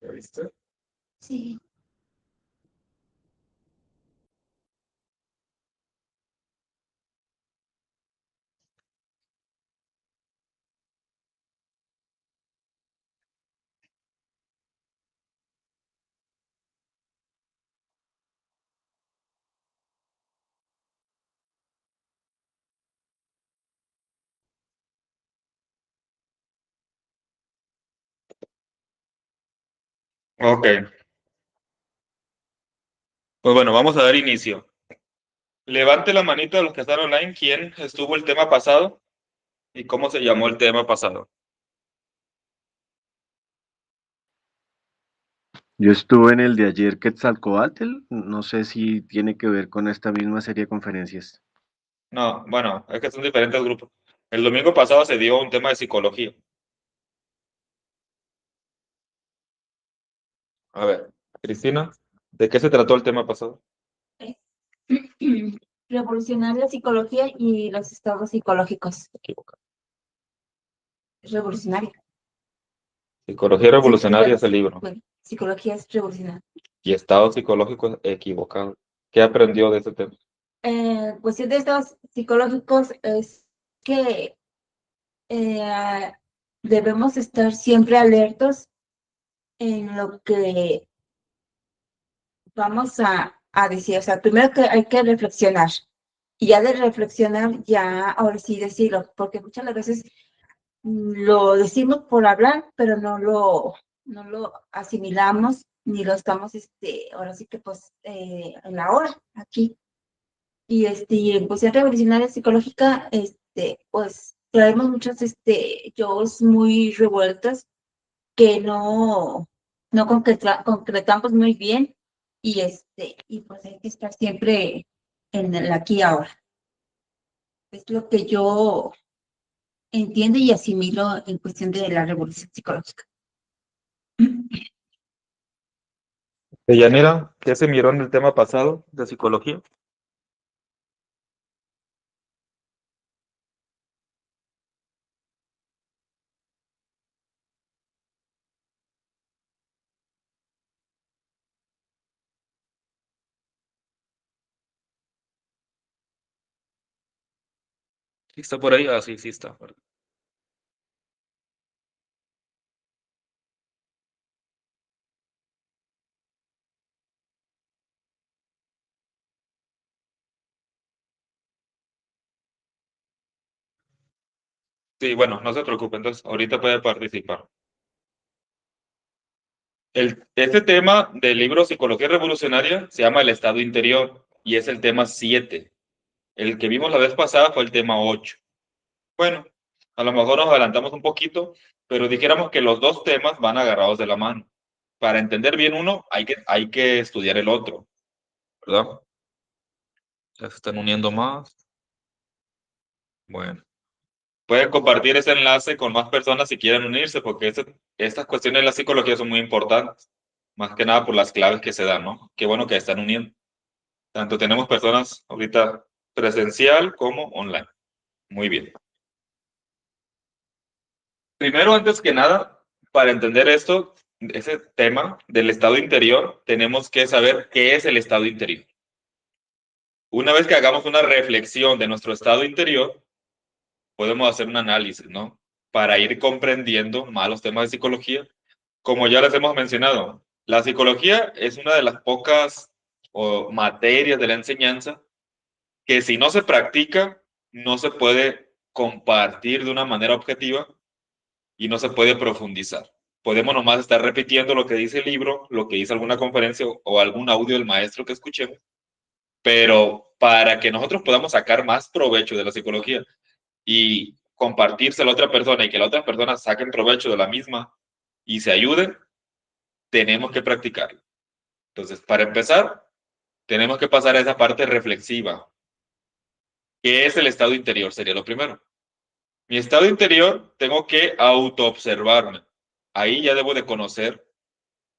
¿Ya viste? Sí. Ok. Pues bueno, vamos a dar inicio. Levante la manita de los que están online. ¿Quién estuvo el tema pasado? ¿Y cómo se llamó el tema pasado? Yo estuve en el de ayer Quetzalcóatl, no sé si tiene que ver con esta misma serie de conferencias. No, bueno, es que son diferentes grupos. El domingo pasado se dio un tema de psicología. A ver, Cristina, ¿de qué se trató el tema pasado? Revolucionar la psicología y los estados psicológicos. Equivocado. Revolucionaria. Psicología revolucionaria Bueno, es el libro. bueno, psicología es revolucionaria. Y estado psicológico equivocado. ¿Qué aprendió de ese tema? Cuestión de estados psicológicos es que eh, debemos estar siempre alertos en lo que vamos a decir. O sea, primero que hay que reflexionar. Y ya de reflexionar, ya ahora sí decirlo, porque muchas veces lo decimos por hablar, pero no lo asimilamos ni lo estamos, ahora sí que pues en la hora, aquí. Y en cuestión revolucionaria psicológica, pues traemos muchos, yo's muy revueltos que no concretamos muy bien y pues hay que estar siempre en el aquí y ahora. Es lo que yo entiendo y asimilo en cuestión de la revolución psicológica. Yanira, ¿qué se miró en el tema pasado de psicología? ¿Sí está por ahí? Ah, sí, sí está. Sí, bueno, no se preocupe, entonces ahorita puede participar. Este tema del libro Psicología Revolucionaria se llama El Estado Interior y es el tema 7. El que vimos la vez pasada fue el tema 8. Bueno, a lo mejor nos adelantamos un poquito, pero dijéramos que los dos temas van agarrados de la mano. Para entender bien uno, hay que estudiar el otro, ¿verdad? Ya se están uniendo más. Bueno, pueden compartir ese enlace con más personas si quieren unirse, porque estas cuestiones de la psicología son muy importantes, más que nada por las claves que se dan, ¿no? Qué bueno que están uniendo. Tanto tenemos personas ahorita presencial como online. Muy bien. Primero, antes que nada, para entender esto, ese tema del estado interior, tenemos que saber qué es el estado interior. Una vez que hagamos una reflexión de nuestro estado interior, podemos hacer un análisis, ¿no? Para ir comprendiendo más los temas de psicología. Como ya les hemos mencionado, la psicología es una de las pocas materias de la enseñanza que si no se practica, no se puede compartir de una manera objetiva y no se puede profundizar. Podemos nomás estar repitiendo lo que dice el libro, lo que dice alguna conferencia o algún audio del maestro que escuchemos, pero para que nosotros podamos sacar más provecho de la psicología y compartírselo a otra persona y que la otra persona saquen provecho de la misma y se ayuden, tenemos que practicarlo. Entonces, para empezar, tenemos que pasar a esa parte reflexiva. ¿Qué es el estado interior? Sería lo primero. Mi estado interior, tengo que autoobservarme. Ahí ya debo de conocer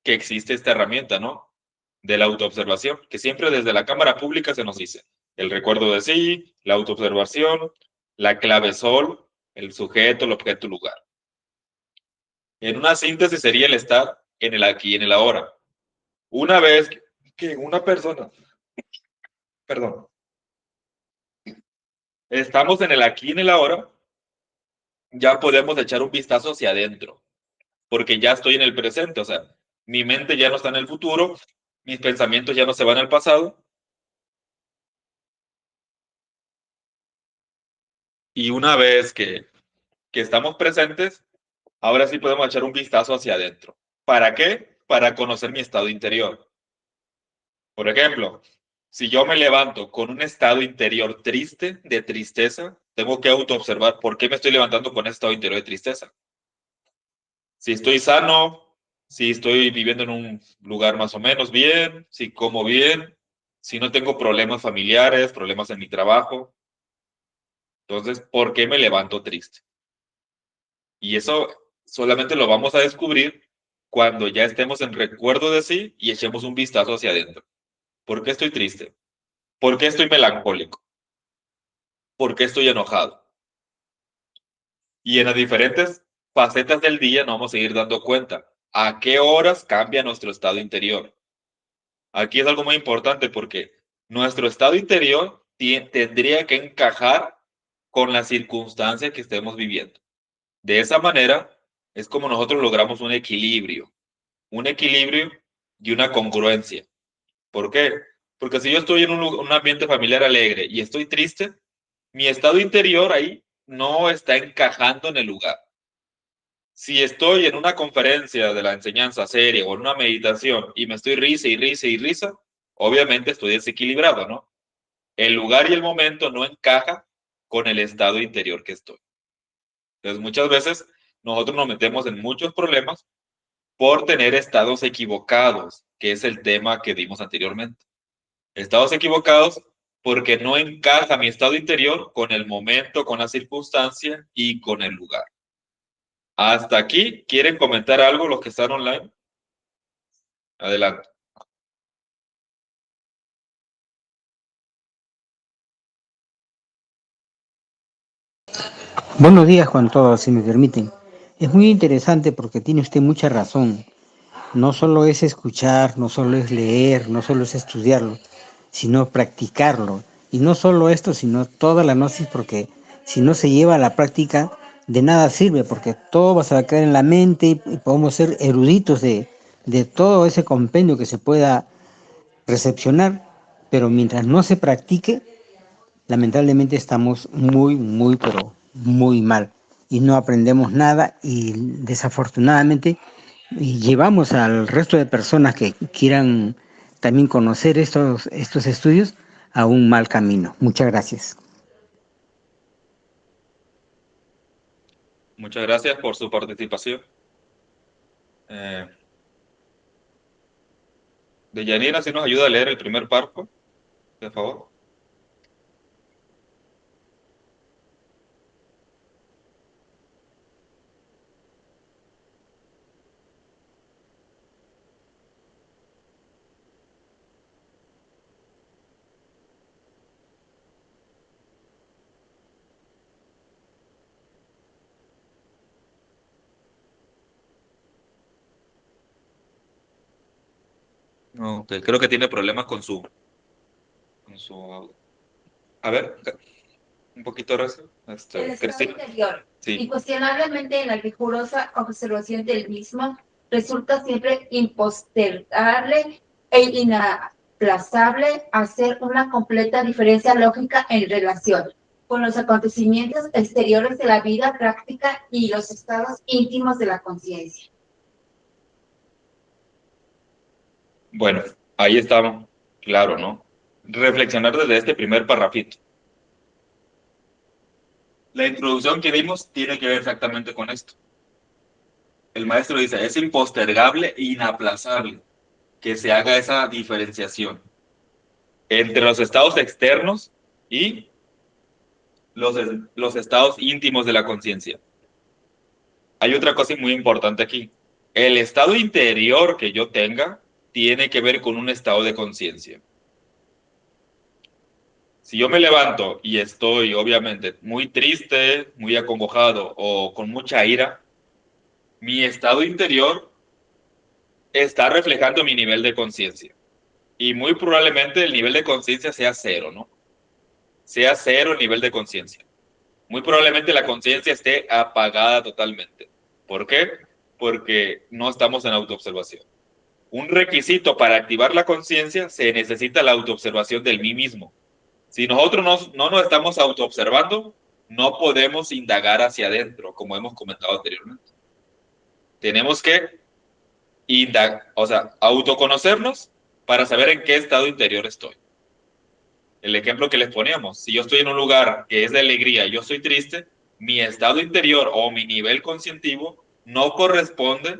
que existe esta herramienta, ¿no? De la autoobservación, que siempre desde la cámara pública se nos dice. El recuerdo de sí, la autoobservación, la clave sol, el sujeto, el objeto, el lugar. En una síntesis sería el estar en el aquí y en el ahora. Una vez que una persona, perdón, estamos en el aquí y en el ahora, ya podemos echar un vistazo hacia adentro, porque ya estoy en el presente, o sea, mi mente ya no está en el futuro, mis pensamientos ya no se van al pasado, y una vez que estamos presentes, ahora sí podemos echar un vistazo hacia adentro. ¿Para qué? Para conocer mi estado interior. Por ejemplo, si yo me levanto con un estado interior triste, de tristeza, tengo que autoobservar por qué me estoy levantando con ese estado interior de tristeza. Si estoy sano, si estoy viviendo en un lugar más o menos bien, si como bien, si no tengo problemas familiares, problemas en mi trabajo. Entonces, ¿por qué me levanto triste? Y eso solamente lo vamos a descubrir cuando ya estemos en recuerdo de sí y echemos un vistazo hacia adentro. ¿Por qué estoy triste? ¿Por qué estoy melancólico? ¿Por qué estoy enojado? Y en las diferentes facetas del día nos vamos a ir dando cuenta a qué horas cambia nuestro estado interior. Aquí es algo muy importante porque nuestro estado interior tendría que encajar con la circunstancia que estemos viviendo. De esa manera es como nosotros logramos un equilibrio y una congruencia. ¿Por qué? Porque si yo estoy en un ambiente familiar alegre y estoy triste, mi estado interior ahí no está encajando en el lugar. Si estoy en una conferencia de la enseñanza seria o en una meditación y me estoy risa y risa y risa, obviamente estoy desequilibrado, ¿no? El lugar y el momento no encaja con el estado interior que estoy. Entonces, muchas veces nosotros nos metemos en muchos problemas por tener estados equivocados, que es el tema que dimos anteriormente. Estados equivocados porque no encaja mi estado interior con el momento, con la circunstancia y con el lugar. Hasta aquí, ¿quieren comentar algo los que están online? Adelante. Buenos días, Juan, todos, si me permiten. Es muy interesante porque tiene usted mucha razón. No solo es escuchar, no solo es leer, no solo es estudiarlo, sino practicarlo. Y no solo esto, sino toda la gnosis, porque si no se lleva a la práctica, de nada sirve, porque todo va a quedar en la mente y podemos ser eruditos de todo ese compendio que se pueda recepcionar, pero mientras no se practique, lamentablemente estamos pero muy mal y no aprendemos nada y desafortunadamente llevamos al resto de personas que quieran también conocer estos estudios a un mal camino. Muchas gracias. Muchas gracias por su participación. Eh, Deyanira, si nos ayuda a leer el primer párrafo, por favor. No, ok, creo que tiene problemas con su audio. A ver, un poquito recio. El estado Cristina. interior. Sí. Incuestionablemente, en la rigurosa observación del mismo, resulta siempre impostergable e inaplazable hacer una completa diferencia lógica en relación con los acontecimientos exteriores de la vida práctica y los estados íntimos de la conciencia. Bueno, ahí estamos, claro, ¿no? Reflexionar desde este primer parrafito. La introducción que dimos tiene que ver exactamente con esto. El maestro dice, es impostergable e inaplazable que se haga esa diferenciación entre los estados externos y los estados íntimos de la conciencia. Hay otra cosa muy importante aquí. El estado interior que yo tenga tiene que ver con un estado de conciencia. Si yo me levanto y estoy obviamente muy triste, muy acongojado o con mucha ira, mi estado interior está reflejando mi nivel de conciencia. Y muy probablemente el nivel de conciencia sea cero, ¿no? Sea cero el nivel de conciencia. Muy probablemente la conciencia esté apagada totalmente. ¿Por qué? Porque no estamos en autoobservación. Un requisito para activar la conciencia se necesita la autoobservación del mí mismo. Si nosotros no nos estamos autoobservando, no podemos indagar hacia adentro, como hemos comentado anteriormente. Tenemos que autoconocernos para saber en qué estado interior estoy. El ejemplo que les poníamos, si yo estoy en un lugar que es de alegría y yo soy triste, mi estado interior o mi nivel conscientivo no corresponde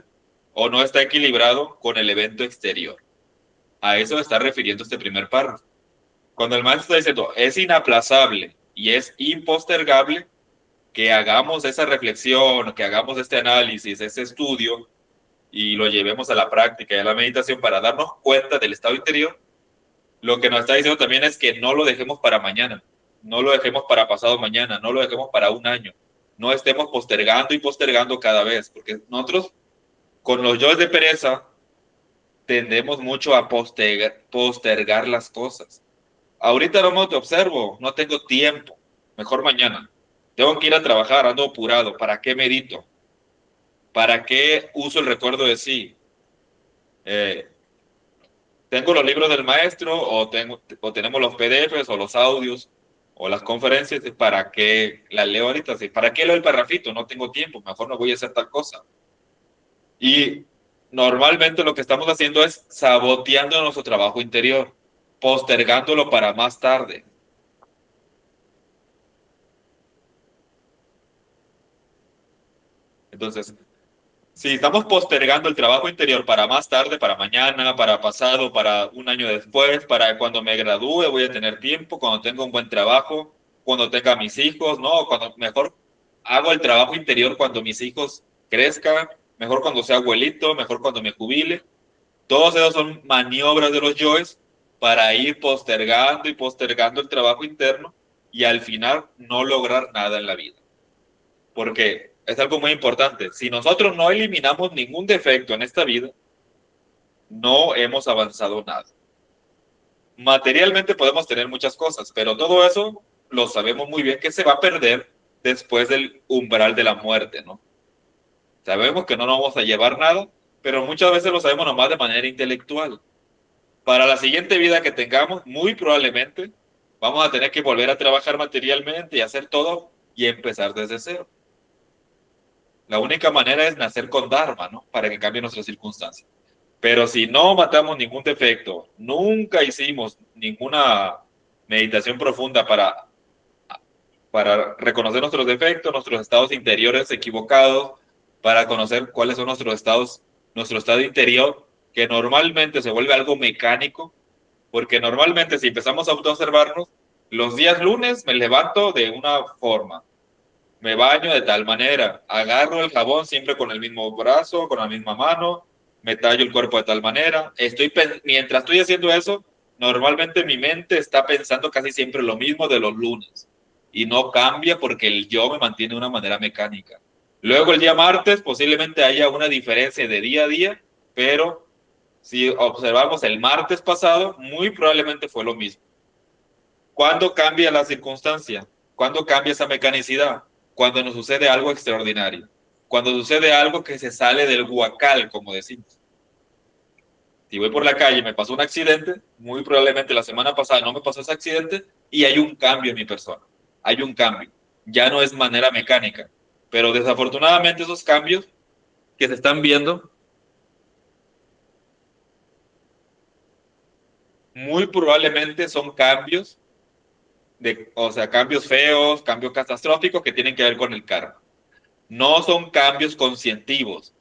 o no está equilibrado con el evento exterior. A eso está refiriendo este primer párrafo. Cuando el maestro está diciendo, es inaplazable y es impostergable que hagamos esa reflexión, que hagamos este análisis, este estudio y lo llevemos a la práctica y a la meditación para darnos cuenta del estado interior, lo que nos está diciendo también es que no lo dejemos para mañana, no lo dejemos para pasado mañana, no lo dejemos para un año, no estemos postergando y postergando cada vez, porque nosotros con los yoes de pereza tendemos mucho a postergar las cosas. Ahorita no te observo, no tengo tiempo, mejor mañana. Tengo que ir a trabajar, ando apurado. ¿Para qué medito? ¿Para qué uso el recuerdo de sí? Tengo los libros del maestro o tenemos los PDFs o los audios o las conferencias. ¿Para qué las leo ahorita? ¿Para qué leo el parrafito? No tengo tiempo, mejor no voy a hacer tal cosa. Y normalmente lo que estamos haciendo es saboteando nuestro trabajo interior, postergándolo para más tarde. Entonces, si estamos postergando el trabajo interior para más tarde, para mañana, para pasado, para un año después, para cuando me gradúe voy a tener tiempo, cuando tenga un buen trabajo, cuando tenga mis hijos, no, cuando mejor hago el trabajo interior cuando mis hijos crezcan, mejor cuando sea abuelito, mejor cuando me jubile. Todos esos son maniobras de los yoes para ir postergando y postergando el trabajo interno y al final no lograr nada en la vida. Porque es algo muy importante. Si nosotros no eliminamos ningún defecto en esta vida, no hemos avanzado nada. Materialmente podemos tener muchas cosas, pero todo eso lo sabemos muy bien que se va a perder después del umbral de la muerte, ¿no? Sabemos que no nos vamos a llevar nada, pero muchas veces lo sabemos nomás de manera intelectual. Para la siguiente vida que tengamos, muy probablemente vamos a tener que volver a trabajar materialmente y hacer todo y empezar desde cero. La única manera es nacer con Dharma, ¿no? Para que cambie nuestras circunstancias. Pero si no matamos ningún defecto, nunca hicimos ninguna meditación profunda para reconocer nuestros defectos, nuestros estados interiores equivocados, para conocer cuáles son nuestros estados, nuestro estado interior, que normalmente se vuelve algo mecánico, porque normalmente si empezamos a autoobservarnos, los días lunes me levanto de una forma, me baño de tal manera, agarro el jabón siempre con el mismo brazo, con la misma mano, me tallo el cuerpo de tal manera. Mientras estoy haciendo eso, normalmente mi mente está pensando casi siempre lo mismo de los lunes y no cambia porque el yo me mantiene de una manera mecánica. Luego el día martes posiblemente haya una diferencia de día a día, pero si observamos el martes pasado, muy probablemente fue lo mismo. ¿Cuándo cambia la circunstancia? ¿Cuándo cambia esa mecanicidad? Cuando nos sucede algo extraordinario. Cuando sucede algo que se sale del huacal, como decimos. Si voy por la calle y me pasó un accidente, muy probablemente la semana pasada no me pasó ese accidente y hay un cambio en mi persona. Hay un cambio. Ya no es manera mecánica. Pero desafortunadamente esos cambios que se están viendo, muy probablemente son cambios cambios feos, cambios catastróficos que tienen que ver con el karma. No son cambios conscientivos.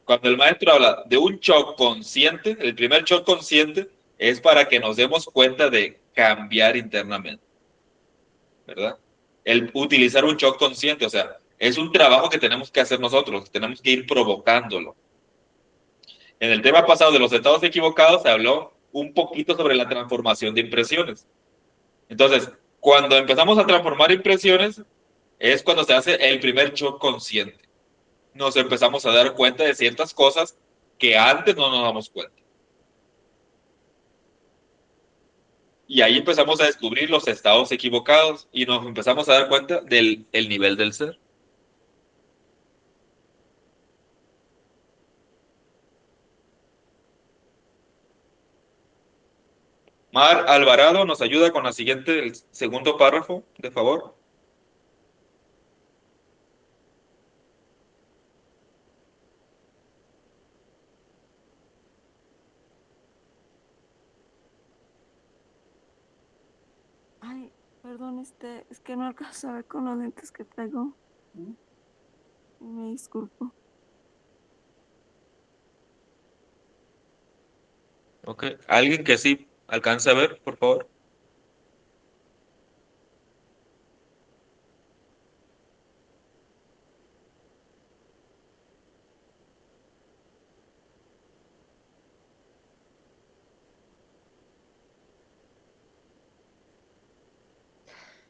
Cuando el maestro habla de un shock consciente, el primer shock consciente es para que nos demos cuenta de cambiar internamente, ¿verdad? El utilizar un shock consciente, o sea, es un trabajo que tenemos que hacer nosotros, tenemos que ir provocándolo. En el tema pasado de los estados equivocados se habló un poquito sobre la transformación de impresiones. Entonces, cuando empezamos a transformar impresiones, es cuando se hace el primer shock consciente. Nos empezamos a dar cuenta de ciertas cosas que antes no nos damos cuenta. Y ahí empezamos a descubrir los estados equivocados y nos empezamos a dar cuenta del el nivel del ser. Mar Alvarado nos ayuda con la siguiente, el segundo párrafo, de favor. Ay, perdón, es que no alcanzo a ver con los lentes que traigo. Me disculpo. Ok, alguien que sí alcance a ver, por favor.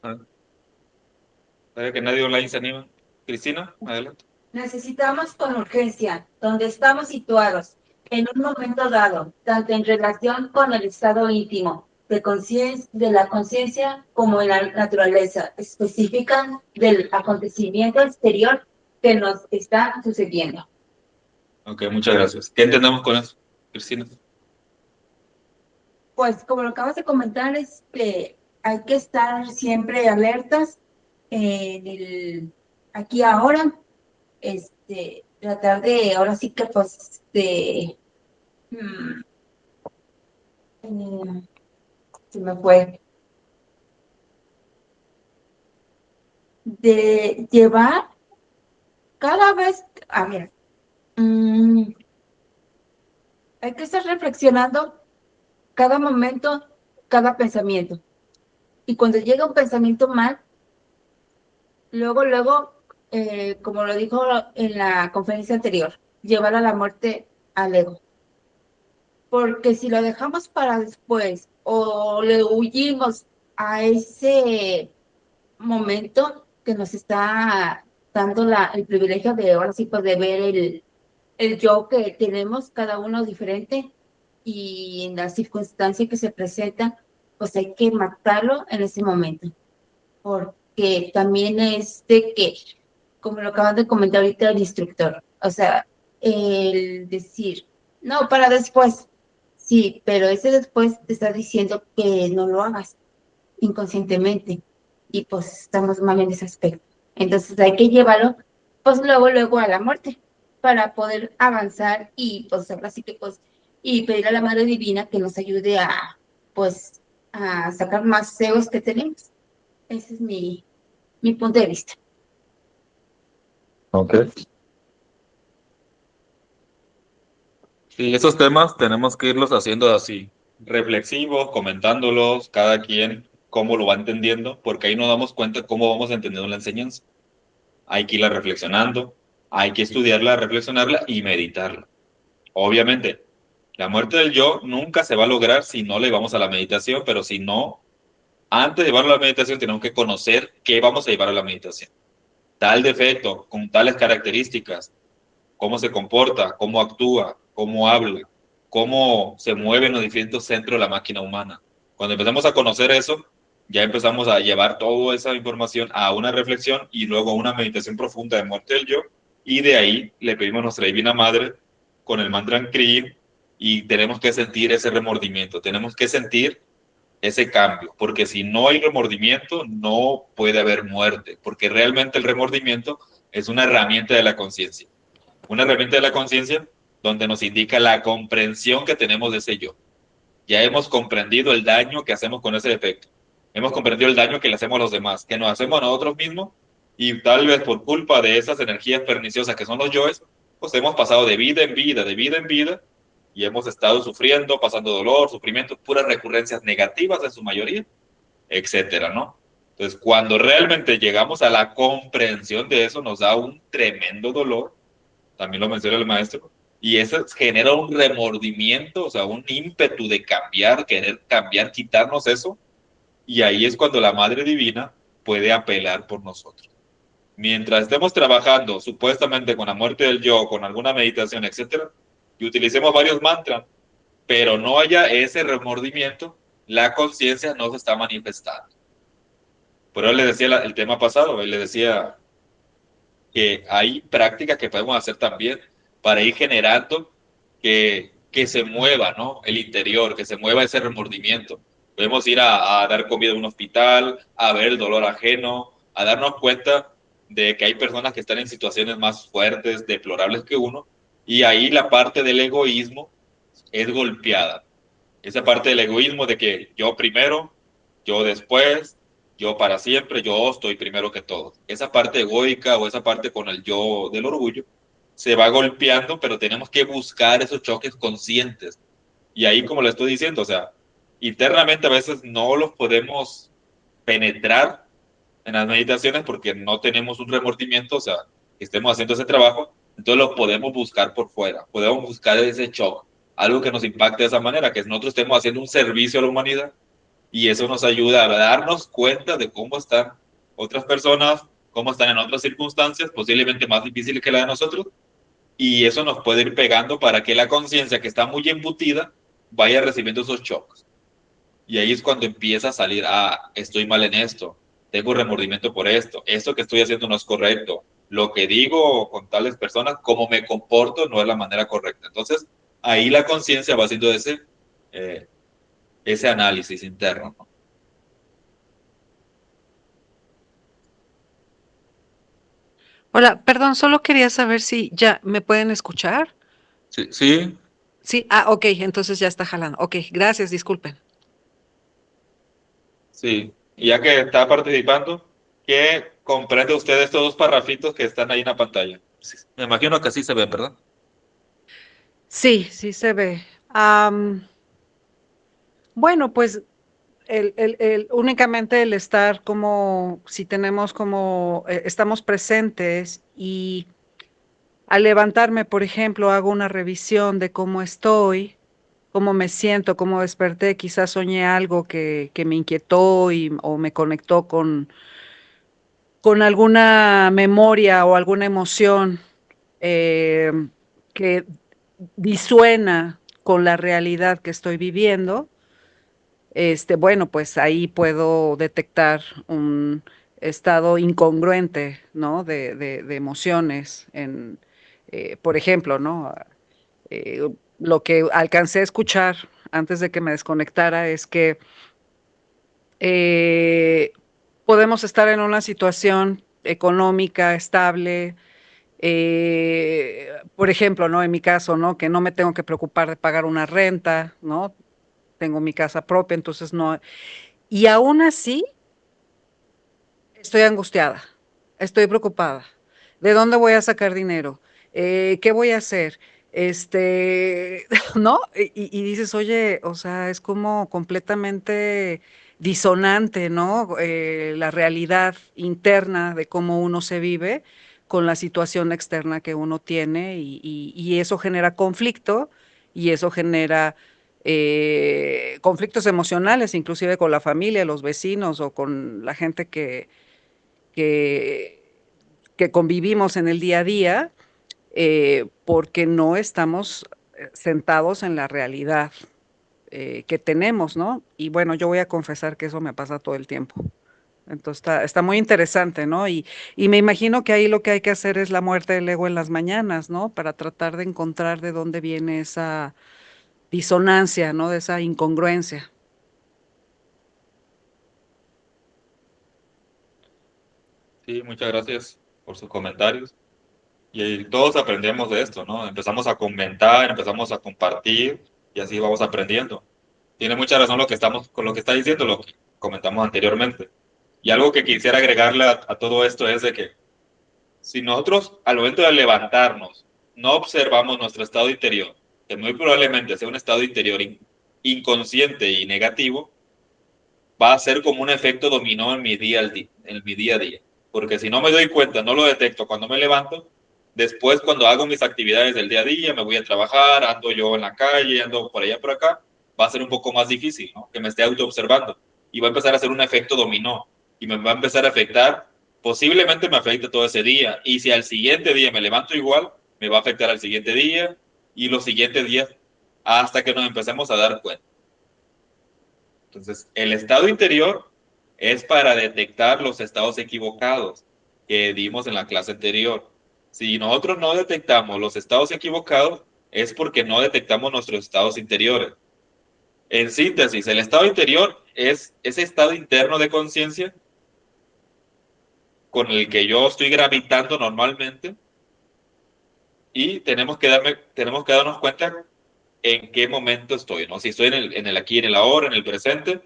Ah, parece que nadie online se anima. Cristina, adelante. Necesitamos con urgencia, donde estamos situados, en un momento dado, tanto en relación con el estado íntimo de la conciencia como en la naturaleza específica del acontecimiento exterior que nos está sucediendo. Ok, muchas gracias. ¿Qué entendemos con eso, Cristina? Pues como lo acabas de comentar, hay que estar siempre alertas en aquí ahora, tratar de, ahora sí que pues, mm, se me fue, de llevar cada vez, a ver, hay que estar reflexionando cada momento, cada pensamiento. Y cuando llega un pensamiento mal, luego, como lo dijo en la conferencia anterior, llevar a la muerte al ego. Porque si lo dejamos para después o le huyimos a ese momento que nos está dando el privilegio de ahora sí pues de ver el yo que tenemos cada uno diferente y en la circunstancia que se presenta, pues hay que matarlo en ese momento. Porque también es de que, como lo acaban de comentar ahorita el instructor, o sea, el decir, no, para después, sí, pero ese después te está diciendo que no lo hagas inconscientemente y pues estamos mal en ese aspecto. Entonces hay que llevarlo pues luego a la muerte para poder avanzar y pues ahora sí que pues y pedir a la Madre Divina que nos ayude a pues a sacar más egos que tenemos. Ese es mi punto de vista. Ok. Sí, esos temas tenemos que irlos haciendo así, reflexivos, comentándolos, cada quien cómo lo va entendiendo, porque ahí nos damos cuenta cómo vamos entendiendo la enseñanza. Hay que irla reflexionando, hay que estudiarla, reflexionarla y meditarla. Obviamente, la muerte del yo nunca se va a lograr si no le vamos a la meditación, pero si no, antes de llevarlo a la meditación tenemos que conocer qué vamos a llevar a la meditación. Tal defecto, con tales características, cómo se comporta, cómo actúa, cómo habla, cómo se mueve en los distintos centros de la máquina humana. Cuando empezamos a conocer eso, ya empezamos a llevar toda esa información a una reflexión y luego a una meditación profunda de muerte del yo, y de ahí le pedimos a nuestra Divina Madre con el mantra Kriya y tenemos que sentir ese remordimiento, tenemos que sentir ese cambio, porque si no hay remordimiento, no puede haber muerte, porque realmente el remordimiento es una herramienta de la conciencia. Una herramienta de la conciencia donde nos indica la comprensión que tenemos de ese yo. Ya hemos comprendido el daño que hacemos con ese defecto. Hemos comprendido el daño que le hacemos a los demás, que nos hacemos a nosotros mismos y tal vez por culpa de esas energías perniciosas que son los yoes, pues hemos pasado de vida en vida, de vida en vida y hemos estado sufriendo, pasando dolor, sufrimiento, puras recurrencias negativas en su mayoría, etcétera, ¿no? Entonces, cuando realmente llegamos a la comprensión de eso, nos da un tremendo dolor, también lo menciona el maestro, y eso genera un remordimiento, o sea, un ímpetu de cambiar, querer cambiar, quitarnos eso, y ahí es cuando la Madre Divina puede apelar por nosotros. Mientras estemos trabajando supuestamente con la muerte del yo, con alguna meditación, etcétera, y utilicemos varios mantras, pero no haya ese remordimiento, la conciencia no se está manifestando. Por eso le decía el tema pasado, él le decía que hay prácticas que podemos hacer también para ir generando que se mueva, ¿no? El interior, que se mueva ese remordimiento. Podemos ir a dar comida en un hospital, a ver el dolor ajeno, a darnos cuenta de que hay personas que están en situaciones más fuertes, deplorables que uno, y ahí la parte del egoísmo es golpeada. Esa parte del egoísmo de que yo primero, yo después, yo para siempre, yo estoy primero que todos. Esa parte egoica o esa parte con el yo del orgullo se va golpeando, pero tenemos que buscar esos choques conscientes. Y ahí, como le estoy diciendo, o sea, internamente a veces no los podemos penetrar en las meditaciones porque no tenemos un remordimiento, o sea, que estemos haciendo ese trabajo, entonces lo podemos buscar por fuera, podemos buscar ese shock, algo que nos impacte de esa manera, que nosotros estemos haciendo un servicio a la humanidad y eso nos ayuda a darnos cuenta de cómo están otras personas, cómo están en otras circunstancias, posiblemente más difíciles que la de nosotros, y eso nos puede ir pegando para que la conciencia que está muy embutida vaya recibiendo esos shocks. Y ahí es cuando empieza a salir, estoy mal en esto, tengo remordimiento por esto que estoy haciendo no es correcto, lo que digo con tales personas, cómo me comporto no es la manera correcta. Entonces, ahí la conciencia va haciendo ese análisis interno, ¿no? Hola, perdón, solo quería saber si ya me pueden escuchar. Sí, sí, Sí, ok, entonces ya está jalando. Ok, gracias, disculpen. sí. Y ya que está participando, ¿qué comprende usted de estos dos parrafitos que están ahí en la pantalla? Sí, me imagino que así se ven, ¿verdad? Sí, sí se ve. Bueno, pues únicamente el estar como, si tenemos como, estamos presentes y al levantarme, por ejemplo, hago una revisión de cómo estoy, cómo me siento, cómo desperté, quizás soñé algo que me inquietó o me conectó con alguna memoria o alguna emoción eh, que disuena con la realidad que estoy viviendo. Bueno, pues ahí puedo detectar un estado incongruente, ¿no? De emociones por ejemplo, ¿no? Eh, lo que alcancé a escuchar antes de que me desconectara es que eh, podemos estar en una situación económica estable, por ejemplo, ¿no? En mi caso, ¿no? Que no me tengo que preocupar de pagar una renta, ¿no? Tengo mi casa propia, entonces no. Y aún así, estoy angustiada, estoy preocupada. ¿De dónde voy a sacar dinero? ¿Qué voy a hacer? ¿No? Y dices, oye, o sea, es como completamente disonante, ¿no? La realidad interna de cómo uno se vive con la situación externa que uno tiene y eso genera conflicto y eso genera conflictos emocionales, inclusive con la familia, los vecinos o con la gente que, que convivimos en el día a día, porque no estamos sentados en la realidad que tenemos, ¿no? Y bueno, yo voy a confesar que eso me pasa todo el tiempo. Entonces está muy interesante, ¿no? Y me imagino que ahí lo que hay que hacer es la muerte del ego en las mañanas, ¿no? Para tratar de encontrar de dónde viene esa disonancia, ¿no? De esa incongruencia. Sí, muchas gracias por sus comentarios. Y todos aprendemos de esto, ¿no? Empezamos a comentar, empezamos a compartir y así vamos aprendiendo. Tiene mucha razón lo que estamos, con lo que está diciendo, lo que comentamos anteriormente. Y algo que quisiera agregarle a todo esto es de que si nosotros al momento de levantarnos no observamos nuestro estado interior, que muy probablemente sea un estado interior inconsciente y negativo, va a ser como un efecto dominó en mi en mi día a día. Porque si no me doy cuenta, no lo detecto cuando me levanto, después cuando hago mis actividades del día a día, me voy a trabajar, ando yo en la calle, ando por allá por acá, va a ser un poco más difícil, ¿no? Que me esté auto-observando. Y va a empezar a hacer un efecto dominó. Y me va a empezar a afectar, posiblemente me afecte todo ese día. Y si al siguiente día me levanto igual, me va a afectar al siguiente día y los siguientes días hasta que nos empecemos a dar cuenta. Entonces, el estado interior es para detectar los estados equivocados que dimos en la clase anterior. Si nosotros no detectamos los estados equivocados, es porque no detectamos nuestros estados interiores. En síntesis, el estado interior es ese estado interno de conciencia con el que yo estoy gravitando normalmente y tenemos que darnos cuenta en qué momento estoy, ¿no? Si estoy en el aquí, en el ahora, en el presente,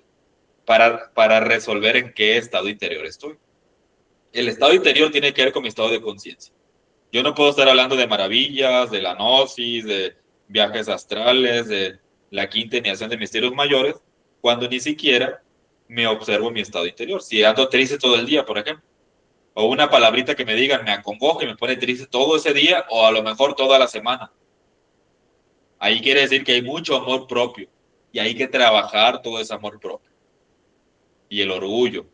para resolver en qué estado interior estoy. El estado interior tiene que ver con mi estado de conciencia. Yo no puedo estar hablando de maravillas, de la gnosis, de viajes astrales, de la quinta iniciación de misterios mayores, cuando ni siquiera me observo mi estado interior. Si ando triste todo el día, por ejemplo, o una palabrita que me digan me acongoja y me pone triste todo ese día, o a lo mejor toda la semana. Ahí quiere decir que hay mucho amor propio y hay que trabajar todo ese amor propio. Y el orgullo.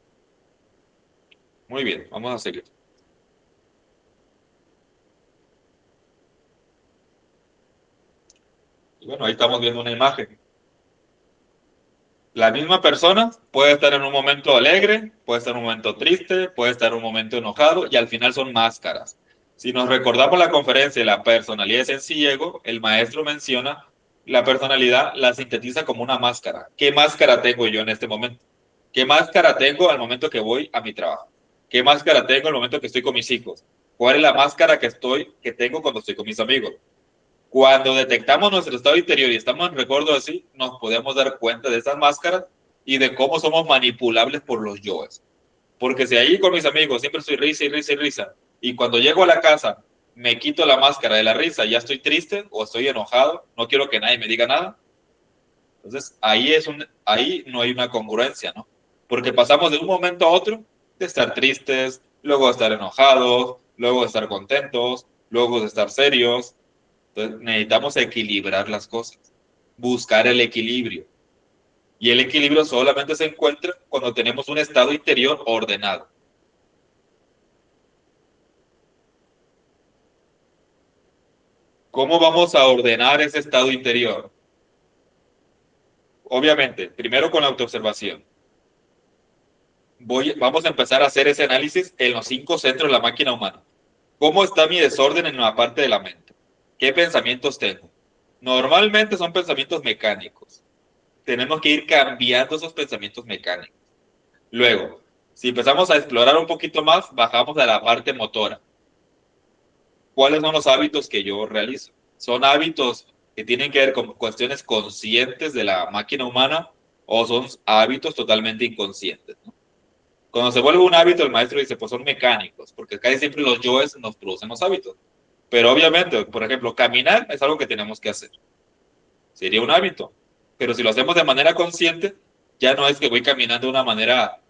Muy bien, vamos a seguir. Y bueno, ahí estamos viendo una imagen. La misma persona puede estar en un momento alegre, puede estar en un momento triste, puede estar en un momento enojado y al final son máscaras. Si nos recordamos la conferencia de la personalidad es en sí ego, el maestro menciona la personalidad, la sintetiza como una máscara. ¿Qué máscara tengo yo en este momento? ¿Qué máscara tengo al momento que voy a mi trabajo? ¿Qué máscara tengo al momento que estoy con mis hijos? ¿Cuál es la máscara que tengo cuando estoy con mis amigos? Cuando detectamos nuestro estado interior y estamos en recuerdo así, nos podemos dar cuenta de esas máscaras y de cómo somos manipulables por los yoes. Porque si ahí con mis amigos siempre estoy risa y risa y risa, y cuando llego a la casa me quito la máscara de la risa, ya estoy triste o estoy enojado, no quiero que nadie me diga nada. Entonces ahí no hay una congruencia, ¿no? Porque pasamos de un momento a otro de estar tristes, luego de estar enojados, luego de estar contentos, luego de estar serios. Entonces, necesitamos equilibrar las cosas, buscar el equilibrio. Y el equilibrio solamente se encuentra cuando tenemos un estado interior ordenado. ¿Cómo vamos a ordenar ese estado interior? Obviamente, primero con la autoobservación. Vamos a empezar a hacer ese análisis en los 5 centros de la máquina humana. ¿Cómo está mi desorden en una parte de la mente? ¿Qué pensamientos tengo? Normalmente son pensamientos mecánicos. Tenemos que ir cambiando esos pensamientos mecánicos. Luego, si empezamos a explorar un poquito más, bajamos a la parte motora. ¿Cuáles son los hábitos que yo realizo? ¿Son hábitos que tienen que ver con cuestiones conscientes de la máquina humana o son hábitos totalmente inconscientes, ¿no? Cuando se vuelve un hábito, el maestro dice, pues son mecánicos, porque casi siempre los yoes nos producen los hábitos. Pero obviamente, por ejemplo, caminar es algo que tenemos que hacer. Sería un hábito. Pero si lo hacemos de manera consciente, ya no es que voy caminando de una manera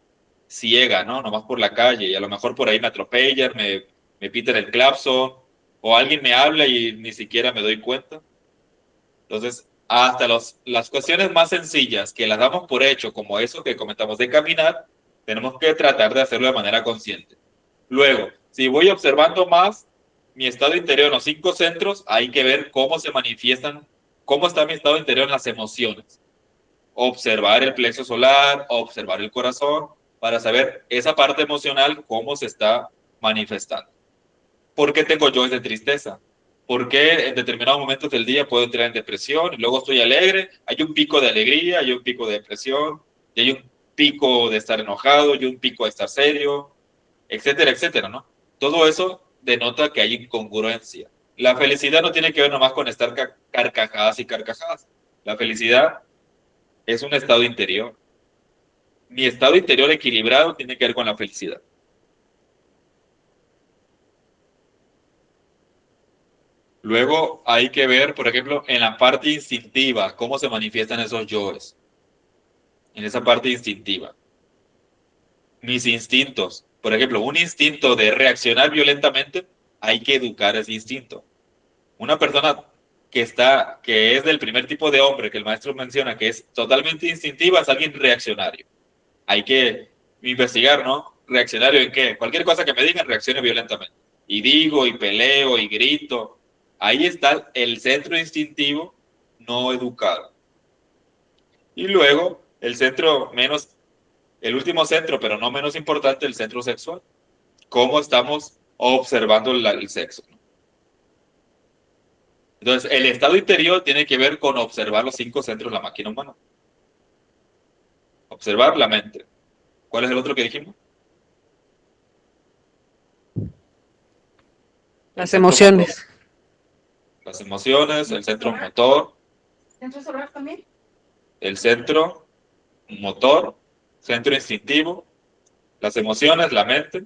ciega, ¿no? Nomás por la calle y a lo mejor por ahí me atropellan, me pitan el claxon o alguien me habla y ni siquiera me doy cuenta. Entonces, hasta las cuestiones más sencillas que las damos por hecho, como eso que comentamos de caminar, tenemos que tratar de hacerlo de manera consciente. Luego, si voy observando más mi estado interior en los 5 centros, hay que ver cómo se manifiestan, cómo está mi estado interior en las emociones. Observar el plexo solar, observar el corazón, para saber esa parte emocional cómo se está manifestando. ¿Por qué tengo yo de tristeza? ¿Por qué en determinados momentos del día puedo entrar en depresión y luego estoy alegre? Hay un pico de alegría, hay un pico de depresión, y hay un pico de estar enojado, y un pico de estar serio, etcétera, etcétera, ¿no? Todo eso denota que hay incongruencia. La felicidad no tiene que ver nomás con estar carcajadas y carcajadas. La felicidad es un estado interior. Mi estado interior equilibrado tiene que ver con la felicidad. Luego hay que ver, por ejemplo, en la parte instintiva, cómo se manifiestan esos yoes. En esa parte instintiva. Mis instintos. Por ejemplo, un instinto de reaccionar violentamente, hay que educar ese instinto. Una persona que es del primer tipo de hombre que el maestro menciona, que es totalmente instintiva, es alguien reaccionario. Hay que investigar, ¿no? ¿Reaccionario en qué? Cualquier cosa que me digan, reaccione violentamente. Y digo, y peleo, y grito. Ahí está el centro instintivo no educado. Y luego el centro menos, el último centro, pero no menos importante, el centro sexual. ¿Cómo estamos observando el sexo? Entonces, el estado interior tiene que ver con observar los 5 centros de la máquina humana. Observar la mente. ¿Cuál es el otro que dijimos? Las emociones. Las emociones, el centro motor, ¿Centro solar también? el centro motor, centro instintivo, las emociones, la mente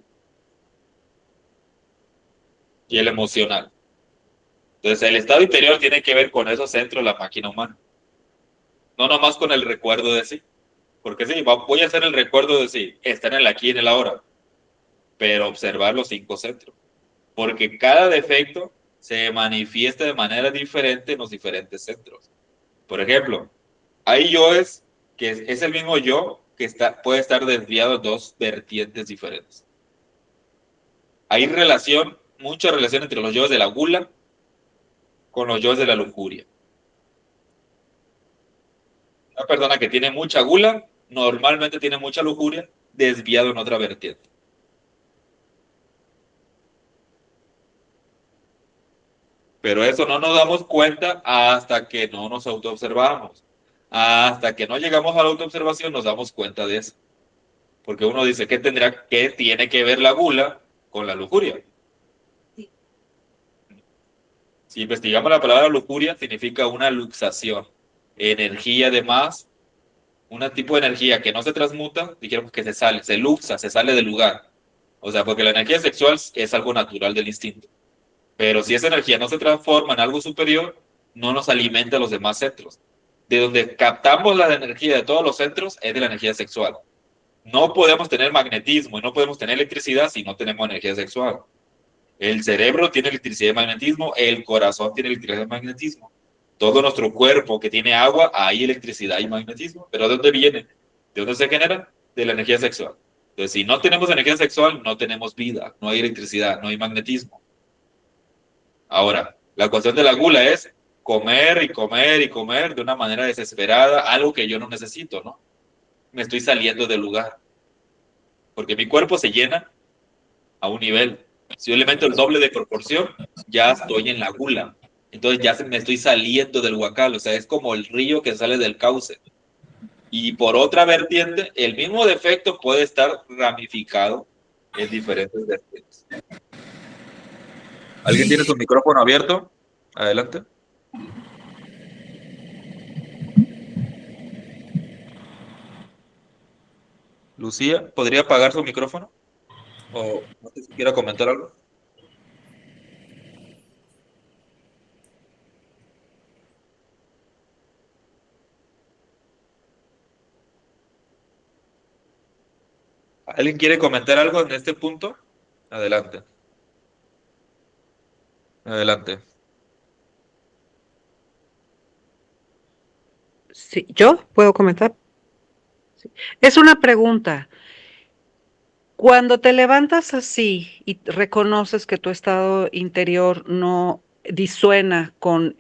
y el emocional. Entonces, el estado interior tiene que ver con esos centros de la máquina humana. No nomás con el recuerdo de sí. Porque sí, voy a hacer el recuerdo de sí, está en el aquí y en el ahora. Pero observar los 5 centros. Porque cada defecto se manifiesta de manera diferente en los diferentes centros. Por ejemplo, hay yoes que es el mismo yo que puede estar desviado en 2 vertientes diferentes. Hay mucha relación entre los yoes de la gula con los yoes de la lujuria. Una persona que tiene mucha gula normalmente tiene mucha lujuria desviado en otra vertiente. Pero eso no nos damos cuenta hasta que no nos autoobservamos. Hasta que no llegamos a la autoobservación nos damos cuenta de eso. Porque uno dice, ¿qué tiene que ver la gula con la lujuria? Sí. Si investigamos la palabra lujuria, significa una luxación, energía de más, un tipo de energía que no se transmuta, dijéramos que se luxa, se sale del lugar. O sea, porque la energía sexual es algo natural del instinto. Pero si esa energía no se transforma en algo superior, no nos alimenta a los demás centros. De donde captamos la energía de todos los centros es de la energía sexual. No podemos tener magnetismo y no podemos tener electricidad si no tenemos energía sexual. El cerebro tiene electricidad y magnetismo, el corazón tiene electricidad y magnetismo. Todo nuestro cuerpo que tiene agua, hay electricidad y magnetismo. ¿Pero de dónde viene? ¿De dónde se genera? De la energía sexual. Entonces, si no tenemos energía sexual, no tenemos vida, no hay electricidad, no hay magnetismo. Ahora, la cuestión de la gula es comer y comer y comer de una manera desesperada, algo que yo no necesito, ¿no? Me estoy saliendo del lugar. Porque mi cuerpo se llena a un nivel. Si yo le meto el doble de proporción, ya estoy en la gula. Entonces ya me estoy saliendo del huacal. O sea, es como el río que sale del cauce. Y por otra vertiente, el mismo defecto puede estar ramificado en diferentes vertientes. ¿Alguien tiene su micrófono abierto? Adelante. Lucía, ¿podría apagar su micrófono? ¿O no sé si quiera comentar algo? ¿Alguien quiere comentar algo en este punto? Adelante. Adelante. Sí, ¿yo puedo comentar? Sí. Es una pregunta. Cuando te levantas así y reconoces que tu estado interior no disuena con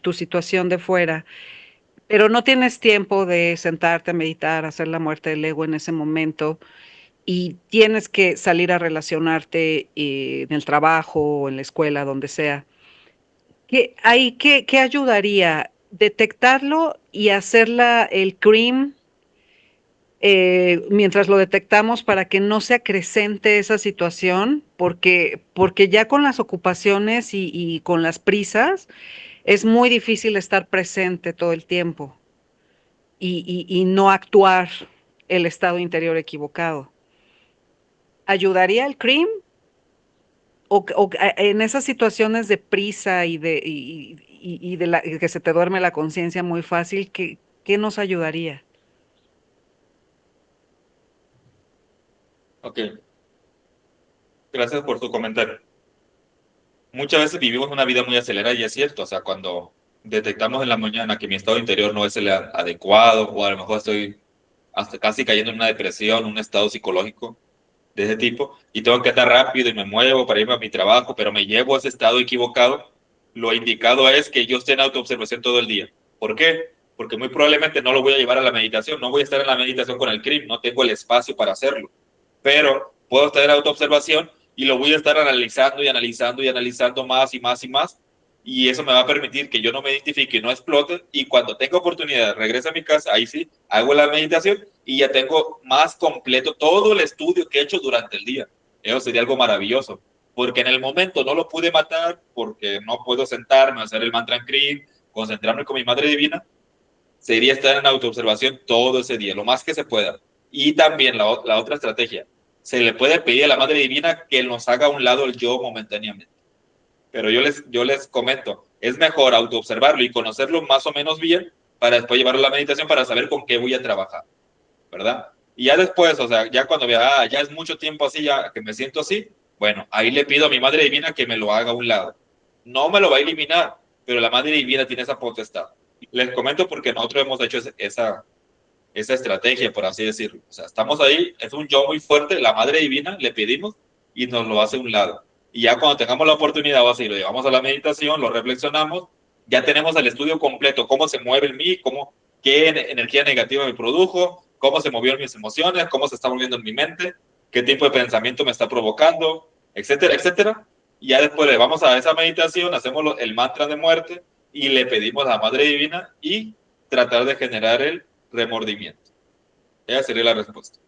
tu situación de fuera, pero no tienes tiempo de sentarte a meditar, hacer la muerte del ego en ese momento y tienes que salir a relacionarte en el trabajo o en la escuela, donde sea, ¿qué ayudaría? ¿Detectarlo y hacerla el CREAM mientras lo detectamos para que no se acrecente esa situación? Porque ya con las ocupaciones y con las prisas es muy difícil estar presente todo el tiempo y no actuar el estado interior equivocado. ¿Ayudaría el CREAM? O en esas situaciones de prisa y que se te duerme la conciencia muy fácil, ¿qué nos ayudaría? Ok, gracias por tu comentario. Muchas veces vivimos una vida muy acelerada y es cierto, o sea, cuando detectamos en la mañana que mi estado interior no es el adecuado o a lo mejor estoy hasta casi cayendo en una depresión, un estado psicológico de ese tipo y tengo que andar rápido y me muevo para irme a mi trabajo, pero me llevo a ese estado equivocado, lo indicado es que yo esté en autoobservación todo el día. ¿Por qué? Porque muy probablemente no lo voy a llevar a la meditación, no voy a estar en la meditación con el CRIM, no tengo el espacio para hacerlo. Pero puedo estar en autoobservación y lo voy a estar analizando y analizando y analizando más y más y más. Y eso me va a permitir que yo no me identifique, no explote. Y cuando tenga oportunidad, regrese a mi casa, ahí sí, hago la meditación y ya tengo más completo todo el estudio que he hecho durante el día. Eso sería algo maravilloso. Porque en el momento no lo pude matar, porque no puedo sentarme, hacer el mantra en Kriya, concentrarme con mi Madre Divina, sería estar en autoobservación todo ese día, lo más que se pueda. Y también la otra estrategia, se le puede pedir a la Madre Divina que nos haga a un lado el yo momentáneamente. Pero yo les comento, es mejor autoobservarlo y conocerlo más o menos bien para después llevarlo a la meditación para saber con qué voy a trabajar, ¿verdad? Y ya después, o sea, ya cuando vea, ya es mucho tiempo así, ya que me siento así, bueno, ahí le pido a mi Madre Divina que me lo haga a un lado. No me lo va a eliminar, pero la Madre Divina tiene esa potestad. Les comento porque nosotros hemos hecho esa estrategia, por así decirlo. O sea, estamos ahí, es un yo muy fuerte, la Madre Divina, le pedimos y nos lo hace a un lado. Y ya cuando tengamos la oportunidad, o así, lo llevamos a la meditación, lo reflexionamos, ya tenemos el estudio completo, cómo se mueve en mí, qué energía negativa me produjo, cómo se movieron mis emociones, cómo se está moviendo en mi mente, qué tipo de pensamiento me está provocando, etcétera, etcétera. Y ya después le vamos a esa meditación, hacemos el mantra de muerte y le pedimos a la Madre Divina y tratar de generar el remordimiento. Esa sería la respuesta.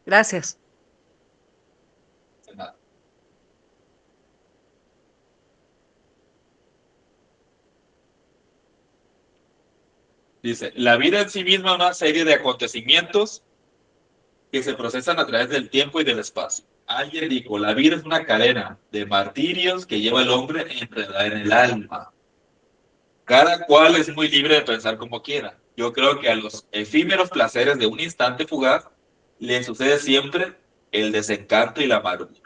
Gracias. De nada. Dice, la vida en sí misma es una serie de acontecimientos que se procesan a través del tiempo y del espacio. Alguien dijo, la vida es una cadena de martirios que lleva al hombre enredado en el alma. Cada cual es muy libre de pensar como quiera. Yo creo que a los efímeros placeres de un instante fugaz le sucede siempre el desencanto y la amargura.